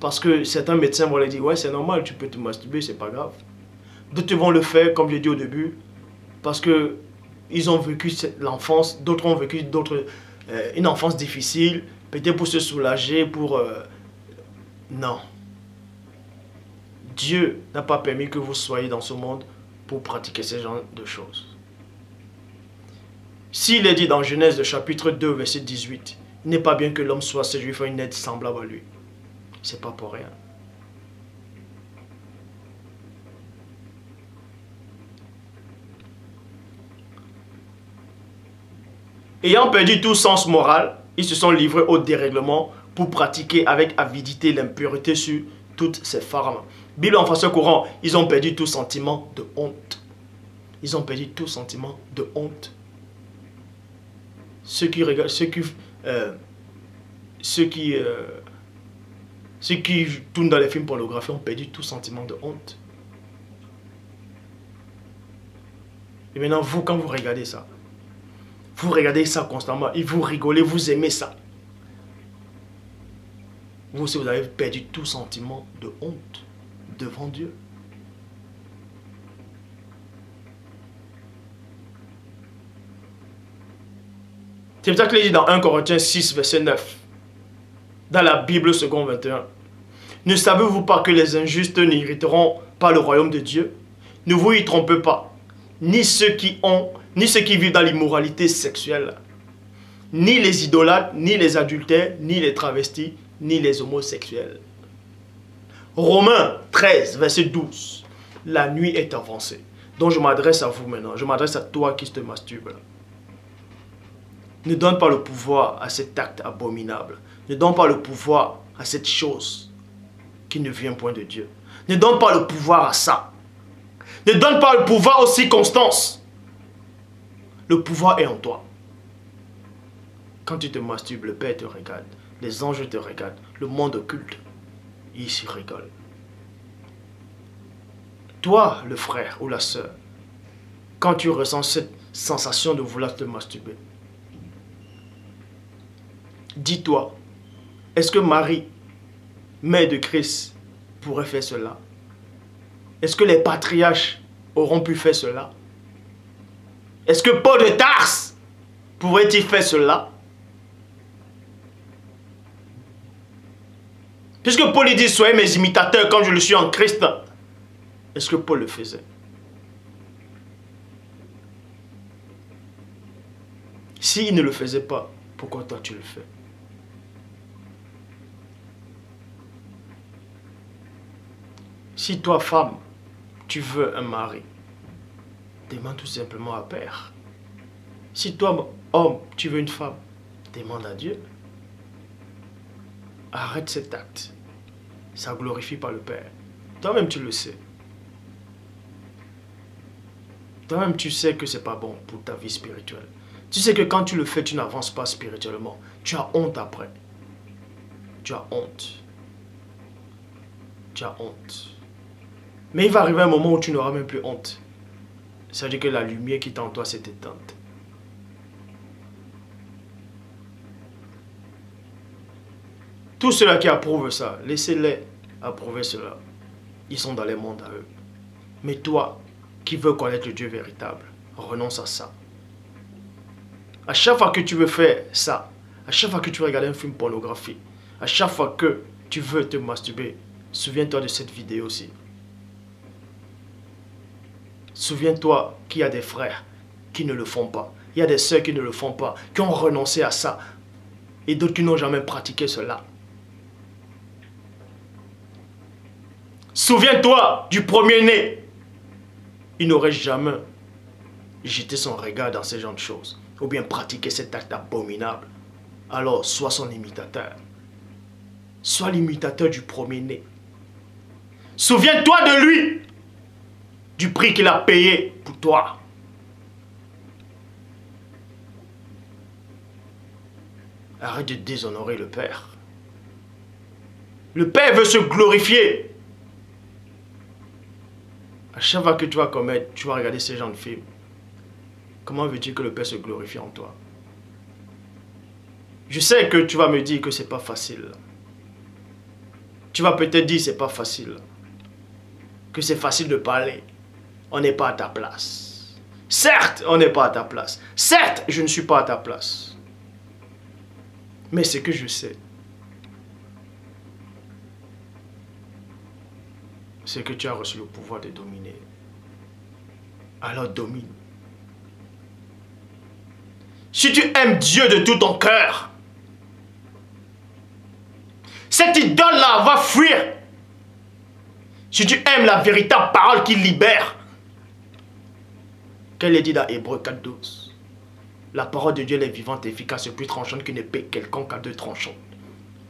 parce que certains médecins vont leur dire, ouais, c'est normal, tu peux te masturber, c'est pas grave. D'autres vont le faire, comme j'ai dit au début, parce que ils ont vécu l'enfance, d'autres ont vécu une enfance difficile, peut-être pour se soulager, pour... Non. Dieu n'a pas permis que vous soyez dans ce monde pour pratiquer ce genre de choses. S'il est dit dans Genèse chapitre 2, verset 18, il n'est pas bien que l'homme soit séduit par une aide semblable à lui. C'est pas pour rien. Ayant perdu tout sens moral, ils se sont livrés au dérèglement pour pratiquer avec avidité l'impureté sur toutes ces formes. Bible en français courant, ils ont perdu tout sentiment de honte. Ils ont perdu tout sentiment de honte. Ceux qui tournent dans les films pornographiques ont perdu tout sentiment de honte. Et maintenant, vous, quand vous regardez ça, vous regardez ça constamment et vous rigolez, vous aimez ça. vous aussi vous avez perdu tout sentiment de honte devant Dieu. C'est pour ça qu'il est dit dans 1 Corinthiens 6, verset 9, dans la Bible second 21. Ne savez-vous pas que les injustes n'hériteront pas le royaume de Dieu? Ne vous y trompez pas, ni ceux qui vivent dans l'immoralité sexuelle, ni les idolâtres, ni les adultères, ni les travestis, ni les homosexuels. Romains 13, verset 12. La nuit est avancée. Donc je m'adresse à vous maintenant. Je m'adresse à toi qui te masturbes. Ne donne pas le pouvoir à cet acte abominable. Ne donne pas le pouvoir à cette chose qui ne vient point de Dieu. Ne donne pas le pouvoir à ça. Ne donne pas le pouvoir aux circonstances. Le pouvoir est en toi. Quand tu te masturbes, le Père te regarde. Les anges te regardent. Le monde occulte, il s'y rigole. Toi, le frère ou la sœur, quand tu ressens cette sensation de vouloir te masturber, dis-toi, est-ce que Marie, mère de Christ, pourrait faire cela? Est-ce que les patriarches auront pu faire cela? Est-ce que Paul de Tarse pourrait-il faire cela? Puisque Paul dit, soyez mes imitateurs comme je le suis en Christ. Est-ce que Paul le faisait? S'il ne le faisait pas, pourquoi toi tu le fais? Si toi, femme, tu veux un mari, demande tout simplement à Père. Si toi, homme, tu veux une femme, demande à Dieu. Arrête cet acte. Ça ne glorifie pas le Père. Toi-même, tu le sais. Toi-même, tu sais que ce n'est pas bon pour ta vie spirituelle. Tu sais que quand tu le fais, tu n'avances pas spirituellement. Tu as honte après. Tu as honte. Tu as honte. Mais il va arriver un moment où tu n'auras même plus honte. C'est-à-dire que la lumière qui est en toi s'est éteinte. Tous ceux-là qui approuvent ça, laissez-les approuver cela. Ils sont dans les mondes à eux. Mais toi, qui veux connaître le Dieu véritable, renonce à ça. À chaque fois que tu veux faire ça, à chaque fois que tu veux regarder un film pornographique, à chaque fois que tu veux te masturber, souviens-toi de cette vidéo aussi. Souviens-toi qu'il y a des frères qui ne le font pas. Il y a des sœurs qui ne le font pas, qui ont renoncé à ça. Et d'autres qui n'ont jamais pratiqué cela. Souviens-toi du premier-né. Il n'aurait jamais jeté son regard dans ce genre de choses. Ou bien pratiqué cet acte abominable. Alors, sois son imitateur. Sois l'imitateur du premier-né. Souviens-toi de lui. Du prix qu'il a payé pour toi. Arrête de déshonorer le Père. Le Père veut se glorifier. À chaque fois que tu vas commettre, tu vas regarder ces genres de films. Comment veux-tu que le Père se glorifie en toi? Je sais que tu vas me dire que c'est pas facile. Tu vas peut-être dire que c'est pas facile. Que c'est facile de parler. On n'est pas à ta place. Certes, on n'est pas à ta place. Certes, je ne suis pas à ta place. Mais ce que je sais, c'est que tu as reçu le pouvoir de dominer. Alors domine. Si tu aimes Dieu de tout ton cœur, cette idole-là va fuir. Si tu aimes la véritable parole qui libère, qu'elle est dit dans Hébreux 4:12. La parole de Dieu elle est vivante, efficace et plus tranchante qu'une épée quelconque à deux tranchants.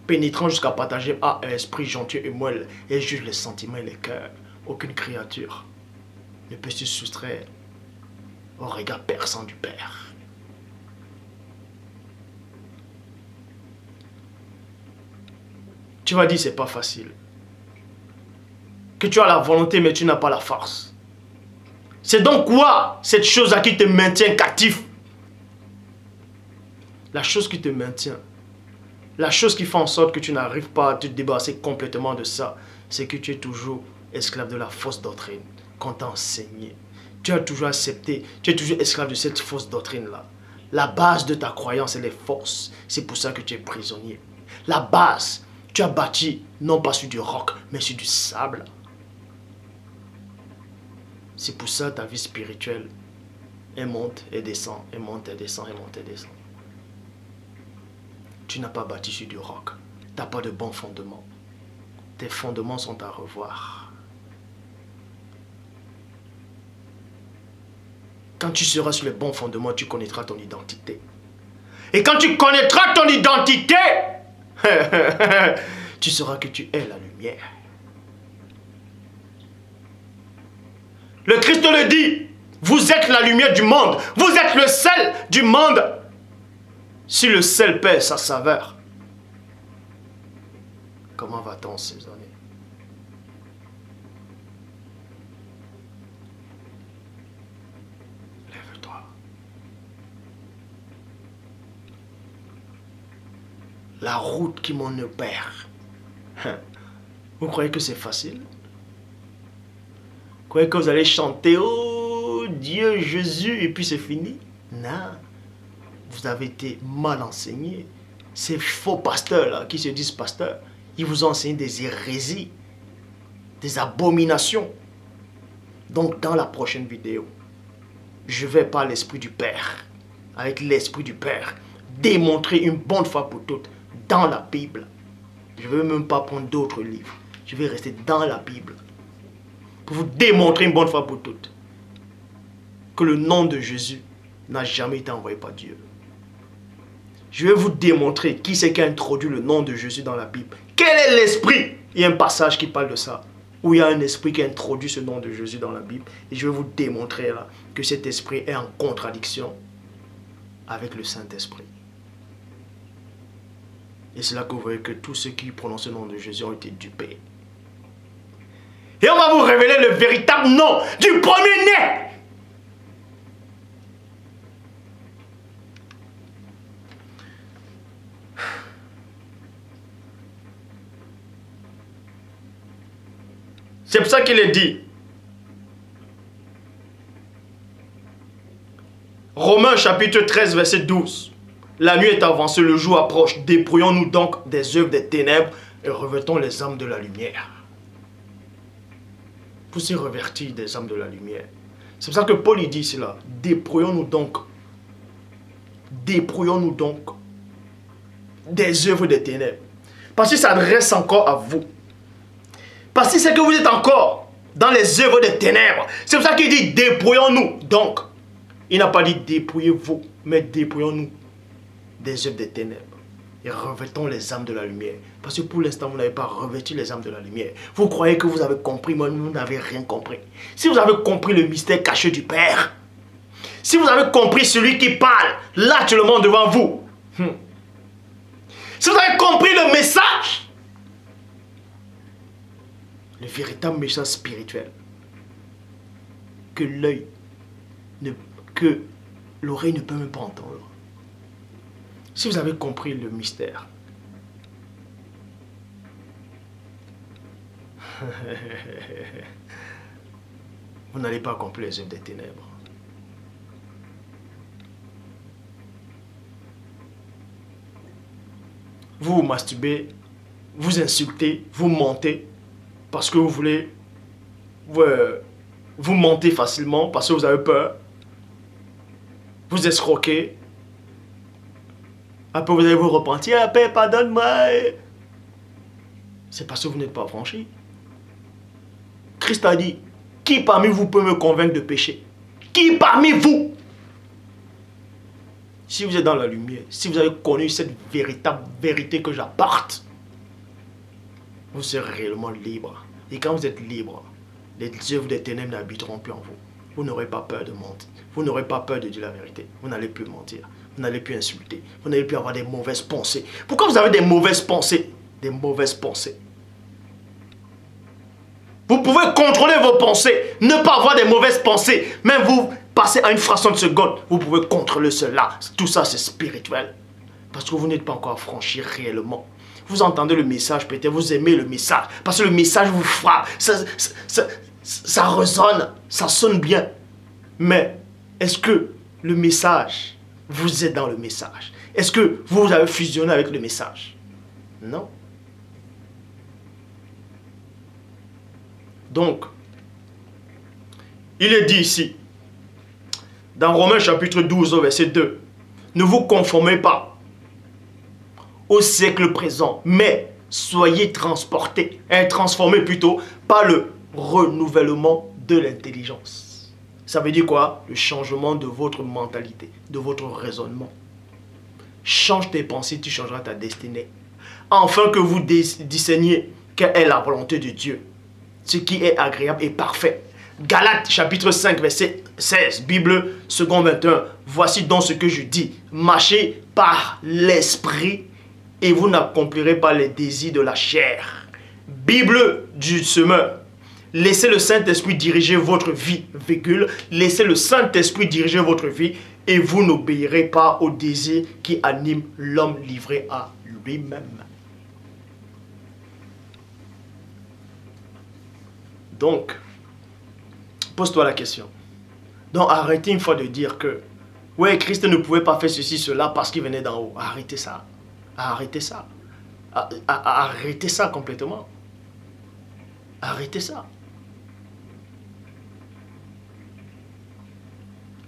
Pénétrant jusqu'à partager âme et esprit gentil et moelle et juge les sentiments et les cœurs. Aucune créature ne peut se soustraire au regard perçant du Père. Tu vas dire c'est pas facile. Que tu as la volonté mais tu n'as pas la force. C'est donc quoi cette chose-là qui te maintient captif? La chose qui te maintient, La chose qui fait en sorte que tu n'arrives pas à te débarrasser complètement de ça, c'est que tu es toujours esclave de la fausse doctrine qu'on t'a enseignée. Tu as toujours accepté, tu es toujours esclave de cette fausse doctrine-là. La base de ta croyance, elle est fausse. C'est pour ça que tu es prisonnier. La base, tu as bâti non pas sur du roc, mais sur du sable. C'est pour ça que ta vie spirituelle, elle monte et descend, elle monte et descend, elle monte et descend. Tu n'as pas bâti sur du roc. Tu n'as pas de bons fondements. Tes fondements sont à revoir. Quand tu seras sur les bons fondements, tu connaîtras ton identité. Et quand tu connaîtras ton identité, tu sauras que tu es la lumière. Le Christ le dit, vous êtes la lumière du monde, vous êtes le sel du monde. Si le sel perd sa saveur, comment va-t-on saisonner? Lève-toi. La route qui m'en perd. Vous croyez que c'est facile? Vous croyez que vous allez chanter « Oh Dieu, Jésus » et puis c'est fini? Non. Vous avez été mal enseigné. Ces faux pasteurs là qui se disent pasteurs, ils vous ont enseigné des hérésies, des abominations. Donc dans la prochaine vidéo, je vais par l'Esprit du Père, avec l'Esprit du Père, démontrer une bonne fois pour toutes dans la Bible. Je ne vais même pas prendre d'autres livres. Je vais rester dans la Bible pour vous démontrer une bonne fois pour toutes que le nom de Jésus n'a jamais été envoyé par Dieu. Je vais vous démontrer qui c'est qui a introduit le nom de Jésus dans la Bible. Quel est l'esprit? Il y a un passage qui parle de ça, où il y a un esprit qui a introduit ce nom de Jésus dans la Bible. Et je vais vous démontrer là que cet esprit est en contradiction avec le Saint-Esprit. Et c'est là que vous voyez que tous ceux qui prononcent le nom de Jésus ont été dupés. Et on va vous révéler le véritable nom du premier-né. C'est pour ça qu'il est dit. Romains chapitre 13 verset 12. La nuit est avancée, le jour approche. Dépouillons-nous donc des œuvres des ténèbres et revêtons les âmes de la lumière. Pour se revêtir des âmes de la lumière. C'est pour ça que Paul dit cela. Dépouillons-nous donc des œuvres des ténèbres. Parce qu'il s'adresse encore à vous. Parce que c'est que vous êtes encore dans les œuvres des ténèbres. C'est pour ça qu'il dit dépouillons-nous. Donc, il n'a pas dit dépouillez-vous, mais dépouillons-nous des œuvres des ténèbres. Et revêtons les âmes de la lumière. Parce que pour l'instant, vous n'avez pas revêtu les âmes de la lumière. Vous croyez que vous avez compris, mais vous n'avez rien compris. Si vous avez compris le mystère caché du Père, si vous avez compris celui qui parle là actuellement devant vous, si vous avez compris le message, le véritable message spirituel, que l'œil, que l'oreille ne peut même pas entendre. Si vous avez compris le mystère, vous n'allez pas accomplir les œuvres des ténèbres. Vous vous masturbez, vous insultez, vous mentez, parce que vous voulez, vous mentez facilement, parce que vous avez peur, vous escroquez, après vous allez vous repentir, après pardonne-moi. C'est parce que vous n'êtes pas franchi. Christ a dit, qui parmi vous peut me convaincre de péché? Qui parmi vous? Si vous êtes dans la lumière, si vous avez connu cette véritable vérité que j'apporte, vous serez réellement libre. Et quand vous êtes libre, les œuvres des ténèbres n'habiteront plus en vous. Vous n'aurez pas peur de mentir. Vous n'aurez pas peur de dire la vérité. Vous n'allez plus mentir. Vous n'allez plus insulter. Vous n'allez plus avoir des mauvaises pensées. Pourquoi vous avez des mauvaises pensées? Des mauvaises pensées. Vous pouvez contrôler vos pensées. Ne pas avoir des mauvaises pensées. Même vous passez à une fraction de seconde. Vous pouvez contrôler cela. Tout ça, c'est spirituel. Parce que vous n'êtes pas encore affranchi réellement. Vous entendez le message, peut-être vous aimez le message. Parce que le message vous frappe. Ça résonne, ça sonne bien. Mais est-ce que le message, vous êtes dans le message? Est-ce que vous avez fusionné avec le message? Non. Donc, il est dit ici, dans Romains chapitre 12, au verset 2, ne vous conformez pas au siècle présent, mais soyez transformés plutôt par le renouvellement de l'intelligence. Ça veut dire quoi? Le changement de votre mentalité, de votre raisonnement. Change tes pensées, tu changeras ta destinée. Afin que vous discerniez quelle est la volonté de Dieu, ce qui est agréable et parfait. Galates chapitre 5 verset 16, Bible second 21. Voici donc ce que je dis. Marchez par l'esprit et vous n'accomplirez pas les désirs de la chair. Bible du semeur. Laissez le Saint-Esprit diriger votre vie, virgule. Laissez le Saint-Esprit diriger votre vie et vous n'obéirez pas aux désirs qui animent l'homme livré à lui-même. Donc, pose-toi la question. Donc, arrêtez une fois de dire que ouais, Christ ne pouvait pas faire ceci, cela parce qu'il venait d'en haut. Arrêtez ça. Arrêtez ça. Arrêtez ça complètement. Arrêtez ça.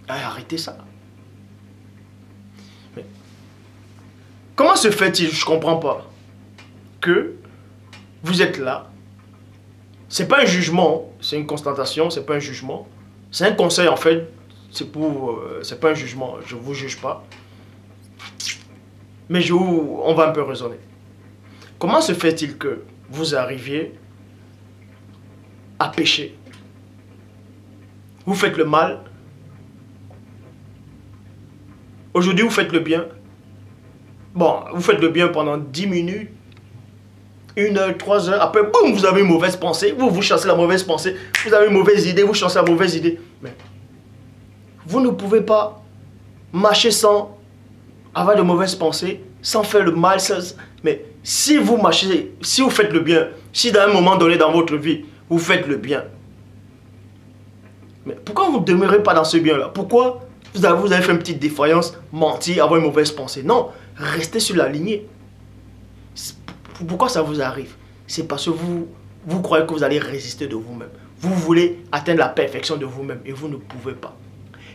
Arrêtez ça. Mais comment se fait-il, je ne comprends pas, que vous êtes là? C'est pas un jugement, c'est une constatation, c'est pas un jugement. C'est un conseil en fait, c'est pas un jugement, je vous juge pas. Mais on va un peu raisonner. Comment se fait-il que vous arriviez à pécher? Vous faites le mal. Aujourd'hui, vous faites le bien. Bon, vous faites le bien pendant 10 minutes, 1 heure, 3 heures. Après, boum, vous avez une mauvaise pensée. Vous chassez la mauvaise pensée. Vous avez une mauvaise idée, vous chassez la mauvaise idée. Mais vous ne pouvez pas marcher sans avoir de mauvaises pensées, sans faire le mal. Mais si vous marchez, si vous faites le bien, si dans un moment donné dans votre vie, vous faites le bien, mais pourquoi vous ne demeurez pas dans ce bien-là? Pourquoi vous avez fait une petite défaillance, mentir, avoir une mauvaise pensée? Non, restez sur la lignée. Pourquoi ça vous arrive? C'est parce que vous croyez que vous allez résister de vous-même. Vous voulez atteindre la perfection de vous-même et vous ne pouvez pas.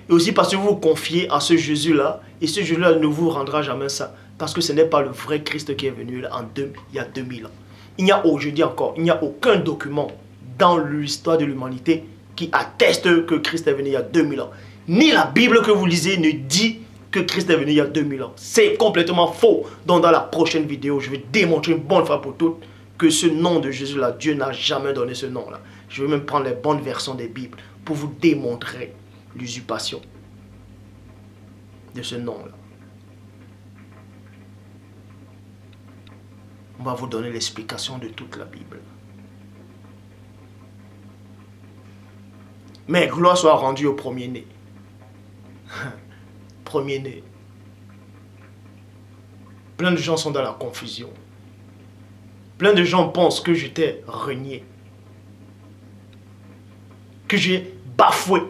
Et aussi parce que vous vous confiez à ce Jésus-là et ce Jésus-là ne vous rendra jamais ça. Parce que ce n'est pas le vrai Christ qui est venu là, il y a 2000 ans. Il n'y a aujourd'hui encore, il n'y a aucun document dans l'histoire de l'humanité qui atteste que Christ est venu il y a 2000 ans. Ni la Bible que vous lisez ne dit que Christ est venu il y a 2000 ans. C'est complètement faux. Donc dans la prochaine vidéo, je vais démontrer une bonne fois pour toutes que ce nom de Jésus-là, Dieu n'a jamais donné ce nom-là. Je vais même prendre les bonnes versions des Bibles pour vous démontrer l'usurpation de ce nom-là. On va vous donner l'explication de toute la Bible. Mais gloire soit rendue au premier-né. Premier-né. Plein de gens sont dans la confusion. Plein de gens pensent que j'étais renié. Que j'ai bafoué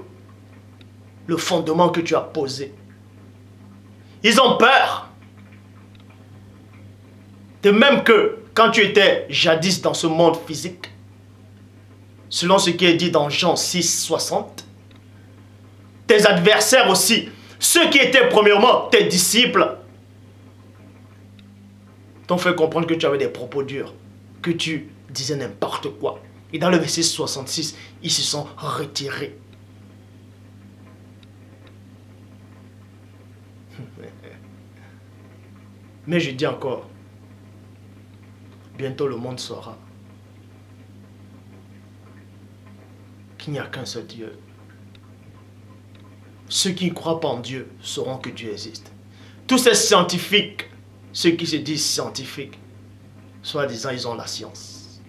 le fondement que tu as posé. Ils ont peur. De même que quand tu étais jadis dans ce monde physique, selon ce qui est dit dans Jean 6, 60, tes adversaires aussi, ceux qui étaient premièrement tes disciples, t'ont fait comprendre que tu avais des propos durs, que tu disais n'importe quoi. Et dans le verset 66, ils se sont retirés. Mais je dis encore, bientôt le monde saura qu'il n'y a qu'un seul Dieu. Ceux qui ne croient pas en Dieu sauront que Dieu existe. Tous ces scientifiques, ceux qui se disent scientifiques, soi-disant ils ont la science.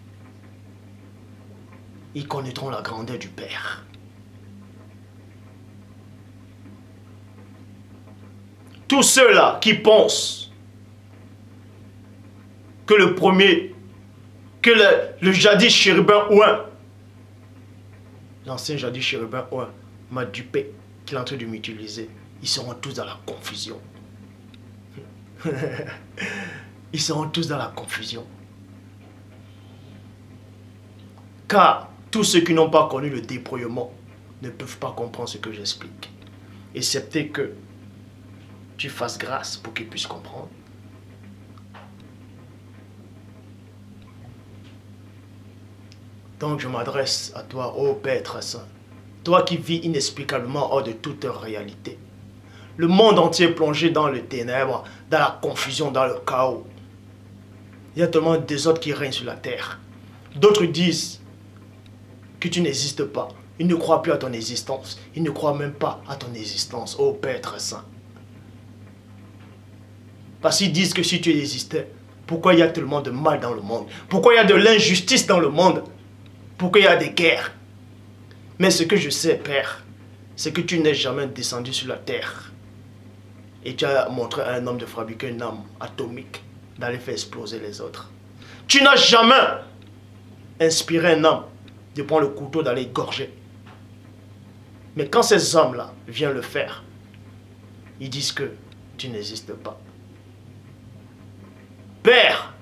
Ils connaîtront la grandeur du Père. Tous ceux-là qui pensent que le premier, que le jadis chérubin ouin, l'ancien jadis chérubin ouin, m'a dupé, qu'il est en train de m'utiliser. Ils seront tous dans la confusion. Ils seront tous dans la confusion. Car tous ceux qui n'ont pas connu le débrouillement ne peuvent pas comprendre ce que j'explique. Excepté que tu fasses grâce pour qu'ils puissent comprendre. Donc je m'adresse à toi, ô Père très saint, toi qui vis inexplicablement hors de toute réalité. Le monde entier est plongé dans les ténèbres, dans la confusion, dans le chaos. Il y a tellement de désordre qui règne sur la terre. D'autres disent que tu n'existes pas. Ils ne croient plus à ton existence. Ils ne croient même pas à ton existence, ô Père très saint. Parce qu'ils disent que si tu existais, pourquoi il y a tellement de mal dans le monde? Pourquoi il y a de l'injustice dans le monde? Pourquoi il y a des guerres? Mais ce que je sais, Père, c'est que tu n'es jamais descendu sur la terre. Et tu as montré à un homme de fabriquer une arme atomique, d'aller faire exploser les autres. Tu n'as jamais inspiré un homme de prendre le couteau, d'aller égorger. Mais quand ces hommes-là viennent le faire, ils disent que tu n'existes pas. Père,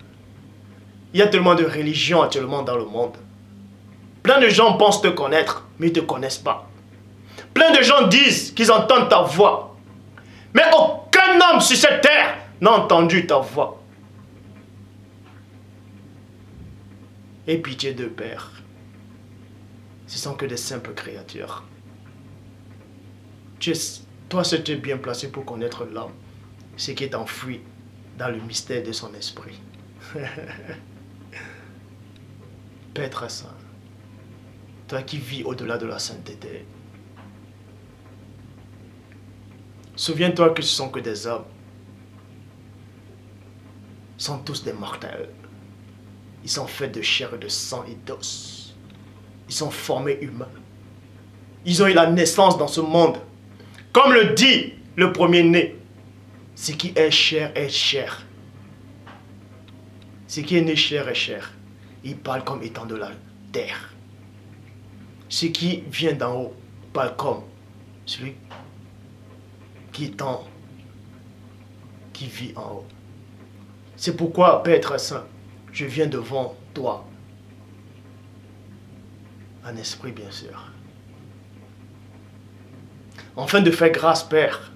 il y a tellement de religions actuellement dans le monde. Plein de gens pensent te connaître, mais ils ne te connaissent pas. Plein de gens disent qu'ils entendent ta voix. Mais aucun homme sur cette terre n'a entendu ta voix. Aie pitié d'eux, Père. Ce sont que des simples créatures. Toi, seul tu es bien placé pour connaître l'homme, ce qui est enfoui dans le mystère de son esprit. Père très saint, toi qui vis au-delà de la sainteté, souviens-toi que ce sont que des hommes. Ils sont tous des mortels. Ils sont faits de chair et de sang et d'os. Ils sont formés humains. Ils ont eu la naissance dans ce monde. Comme le dit le premier-né, ce qui est chair est chair. Ce qui est né chair est chair. Il parle comme étant de la terre. Ce qui vient d'en haut parle comme celui qui vit en haut. C'est pourquoi, Père très saint, je viens devant toi. En esprit, bien sûr. Afin de faire grâce, Père,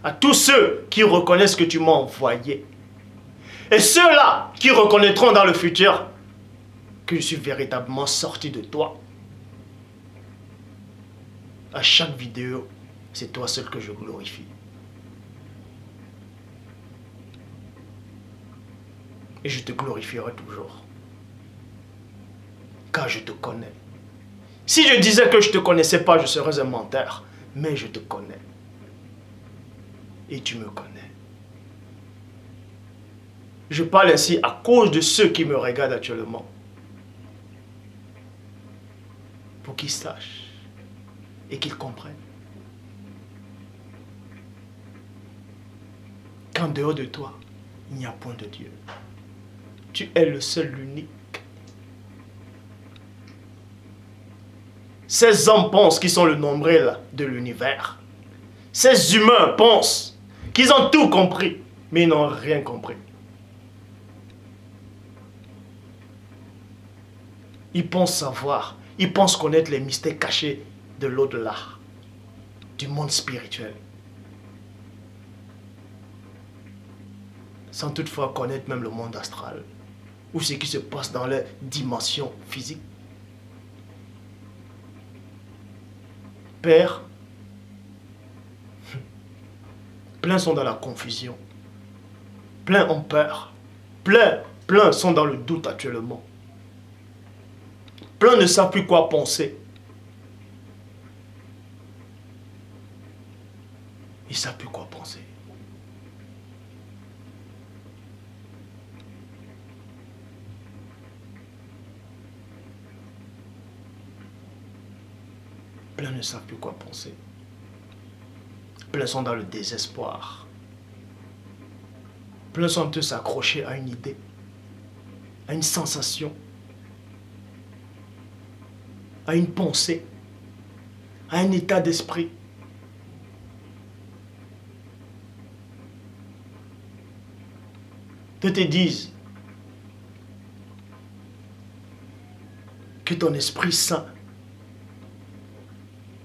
à tous ceux qui reconnaissent que tu m'as envoyé. Et ceux-là qui reconnaîtront dans le futur que je suis véritablement sorti de toi. À chaque vidéo, c'est toi seul que je glorifie. Et je te glorifierai toujours. Car je te connais. Si je disais que je ne te connaissais pas, je serais un menteur. Mais je te connais. Et tu me connais. Je parle ainsi à cause de ceux qui me regardent actuellement. Pour qu'ils sachent et qu'ils comprennent qu'en dehors de toi, il n'y a point de Dieu. Tu es le seul, l'unique. Ces hommes pensent qu'ils sont le nombril de l'univers. Ces humains pensent qu'ils ont tout compris, mais ils n'ont rien compris. Ils pensent savoir, ils pensent connaître les mystères cachés de l'au-delà, du monde spirituel. Sans toutefois connaître même le monde astral, ou ce qui se passe dans les dimensions physiques. Père, plein sont dans la confusion, plein ont peur, plein sont dans le doute actuellement. Plein ne savent plus quoi penser. Ils ne savent plus quoi penser. Plein ne savent plus quoi penser. Plein sont dans le désespoir. Plein sont tous accrochés à une idée. à une sensation, à une pensée, à un état d'esprit. Que te disent que ton Esprit Saint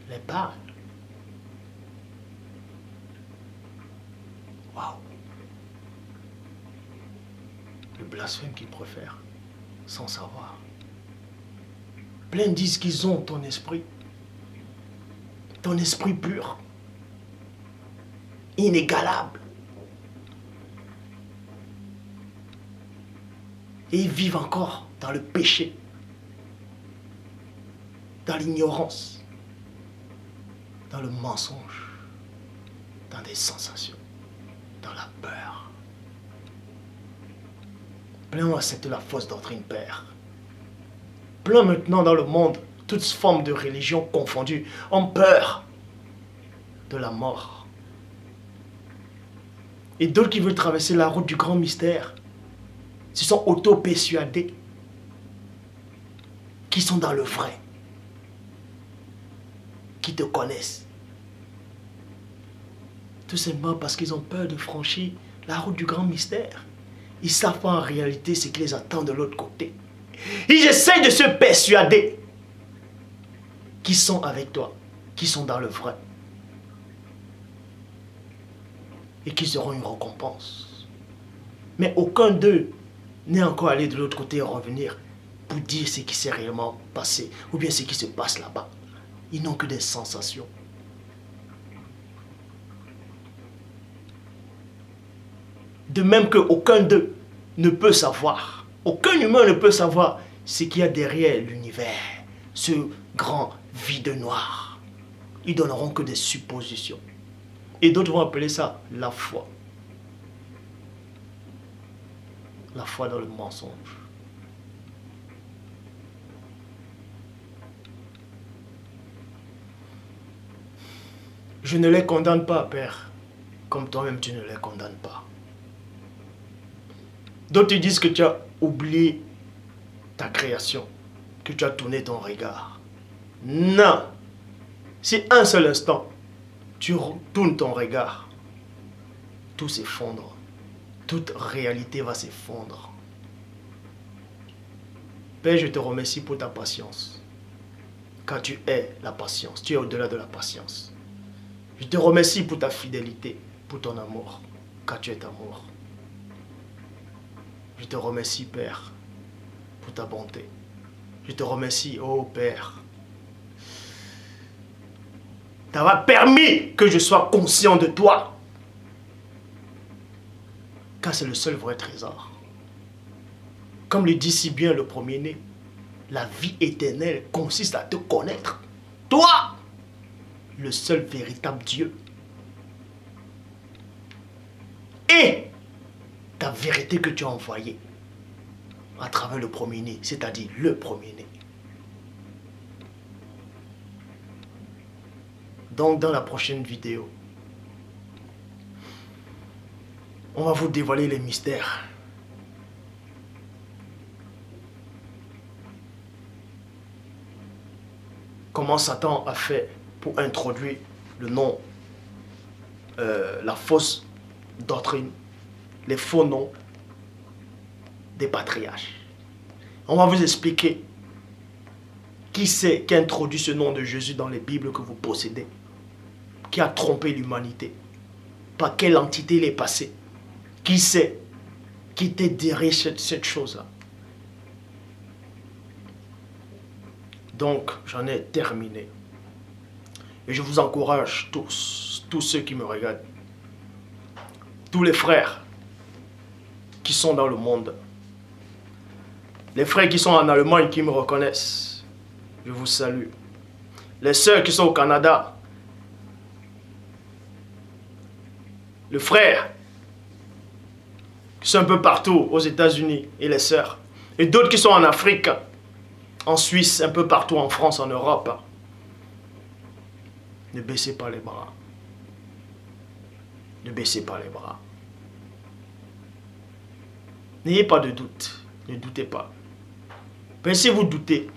les parle. Waouh! Le blasphème qu'ils préfèrent, sans savoir. Plein disent qu'ils ont ton esprit pur, inégalable. Et ils vivent encore dans le péché, dans l'ignorance, dans le mensonge, dans des sensations, dans la peur. Plein acceptent la fausse doctrine, Père. Plein maintenant dans le monde, toutes formes de religion confondues, ont peur de la mort. Et d'autres qui veulent traverser la route du grand mystère, se sont auto-persuadés qui sont dans le vrai, qui te connaissent. Tout simplement parce qu'ils ont peur de franchir la route du grand mystère. Ils ne savent pas en réalité ce qui les attend de l'autre côté. Ils essaient de se persuader qu'ils sont avec toi, qu'ils sont dans le vrai. Et qu'ils auront une récompense. Mais aucun d'eux n'est encore allé de l'autre côté et revenir pour dire ce qui s'est réellement passé ou bien ce qui se passe là-bas. Ils n'ont que des sensations. De même qu'aucun d'eux ne peut savoir, aucun humain ne peut savoir ce qu'il y a derrière l'univers, ce grand vide noir. Ils donneront que des suppositions. Et d'autres vont appeler ça la foi. La foi dans le mensonge. Je ne les condamne pas, Père, comme toi-même tu ne les condamnes pas. D'autres te disent que tu as oublié ta création, que tu as tourné ton regard. Non! Si un seul instant, tu tournes ton regard, tout s'effondre. Toute réalité va s'effondrer. Père, je te remercie pour ta patience. Car tu es la patience, tu es au-delà de la patience. Je te remercie pour ta fidélité, pour ton amour, car tu es amour. Je te remercie, Père, pour ta bonté. Je te remercie, oh Père, d'avoir permis que je sois conscient de toi. Car c'est le seul vrai trésor. Comme le dit si bien le premier-né, la vie éternelle consiste à te connaître. Toi, le seul véritable Dieu. Et ta vérité que tu as envoyée à travers le premier-né, c'est-à-dire le premier-né. Donc dans la prochaine vidéo, on va vous dévoiler les mystères. Comment Satan a fait pour introduire le nom, la fausse doctrine, les faux noms des patriarches. On va vous expliquer qui c'est qui a introduit ce nom de Jésus dans les Bibles que vous possédez, qui a trompé l'humanité, par quelle entité il est passé, qui c'est qui était derrière cette chose-là. Donc, j'en ai terminé. Et je vous encourage tous ceux qui me regardent, tous les frères qui sont dans le monde, les frères qui sont en Allemagne qui me reconnaissent, je vous salue. Les sœurs qui sont au Canada, les frères qui sont un peu partout aux États-Unis et les sœurs, et d'autres qui sont en Afrique, en Suisse, un peu partout en France, en Europe. Ne baissez pas les bras. Ne baissez pas les bras. N'ayez pas de doute. Ne doutez pas. Mais si vous doutez,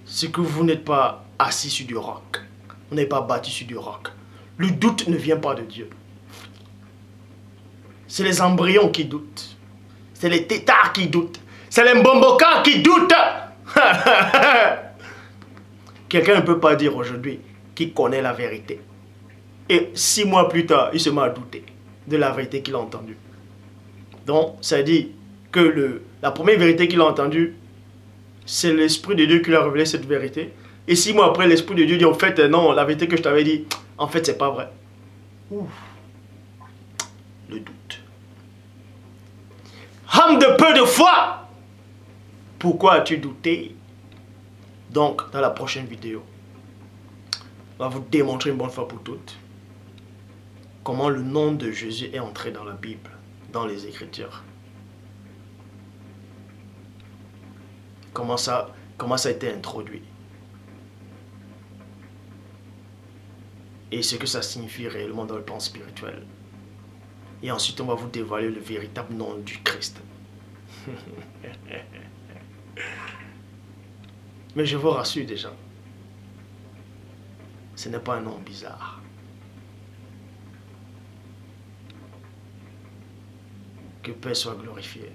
c'est que vous n'êtes pas assis sur du roc. Vous n'êtes pas bâti sur du roc. Le doute ne vient pas de Dieu. C'est les embryons qui doutent. C'est les tétards qui doutent. C'est les mbombokas qui doutent. Quelqu'un ne peut pas dire aujourd'hui qu'il connaît la vérité. Et 6 mois plus tard, il se met à douter de la vérité qu'il a entendue. Donc, ça dit que la première vérité qu'il a entendue, c'est l'Esprit de Dieu qui lui a révélé cette vérité. Et 6 mois après, l'Esprit de Dieu dit, en fait, non, la vérité que je t'avais dit, en fait, c'est pas vrai. Ouf. Le doute. Homme de peu de foi, pourquoi as-tu douté? Donc, dans la prochaine vidéo, on va vous démontrer une bonne fois pour toutes comment le nom de Jésus est entré dans la Bible, dans les Écritures. Comment ça a été introduit. Et ce que ça signifie réellement dans le plan spirituel. Et ensuite, on va vous dévoiler le véritable nom du Christ. Mais je vous rassure déjà, ce n'est pas un nom bizarre. Que Père soit glorifié.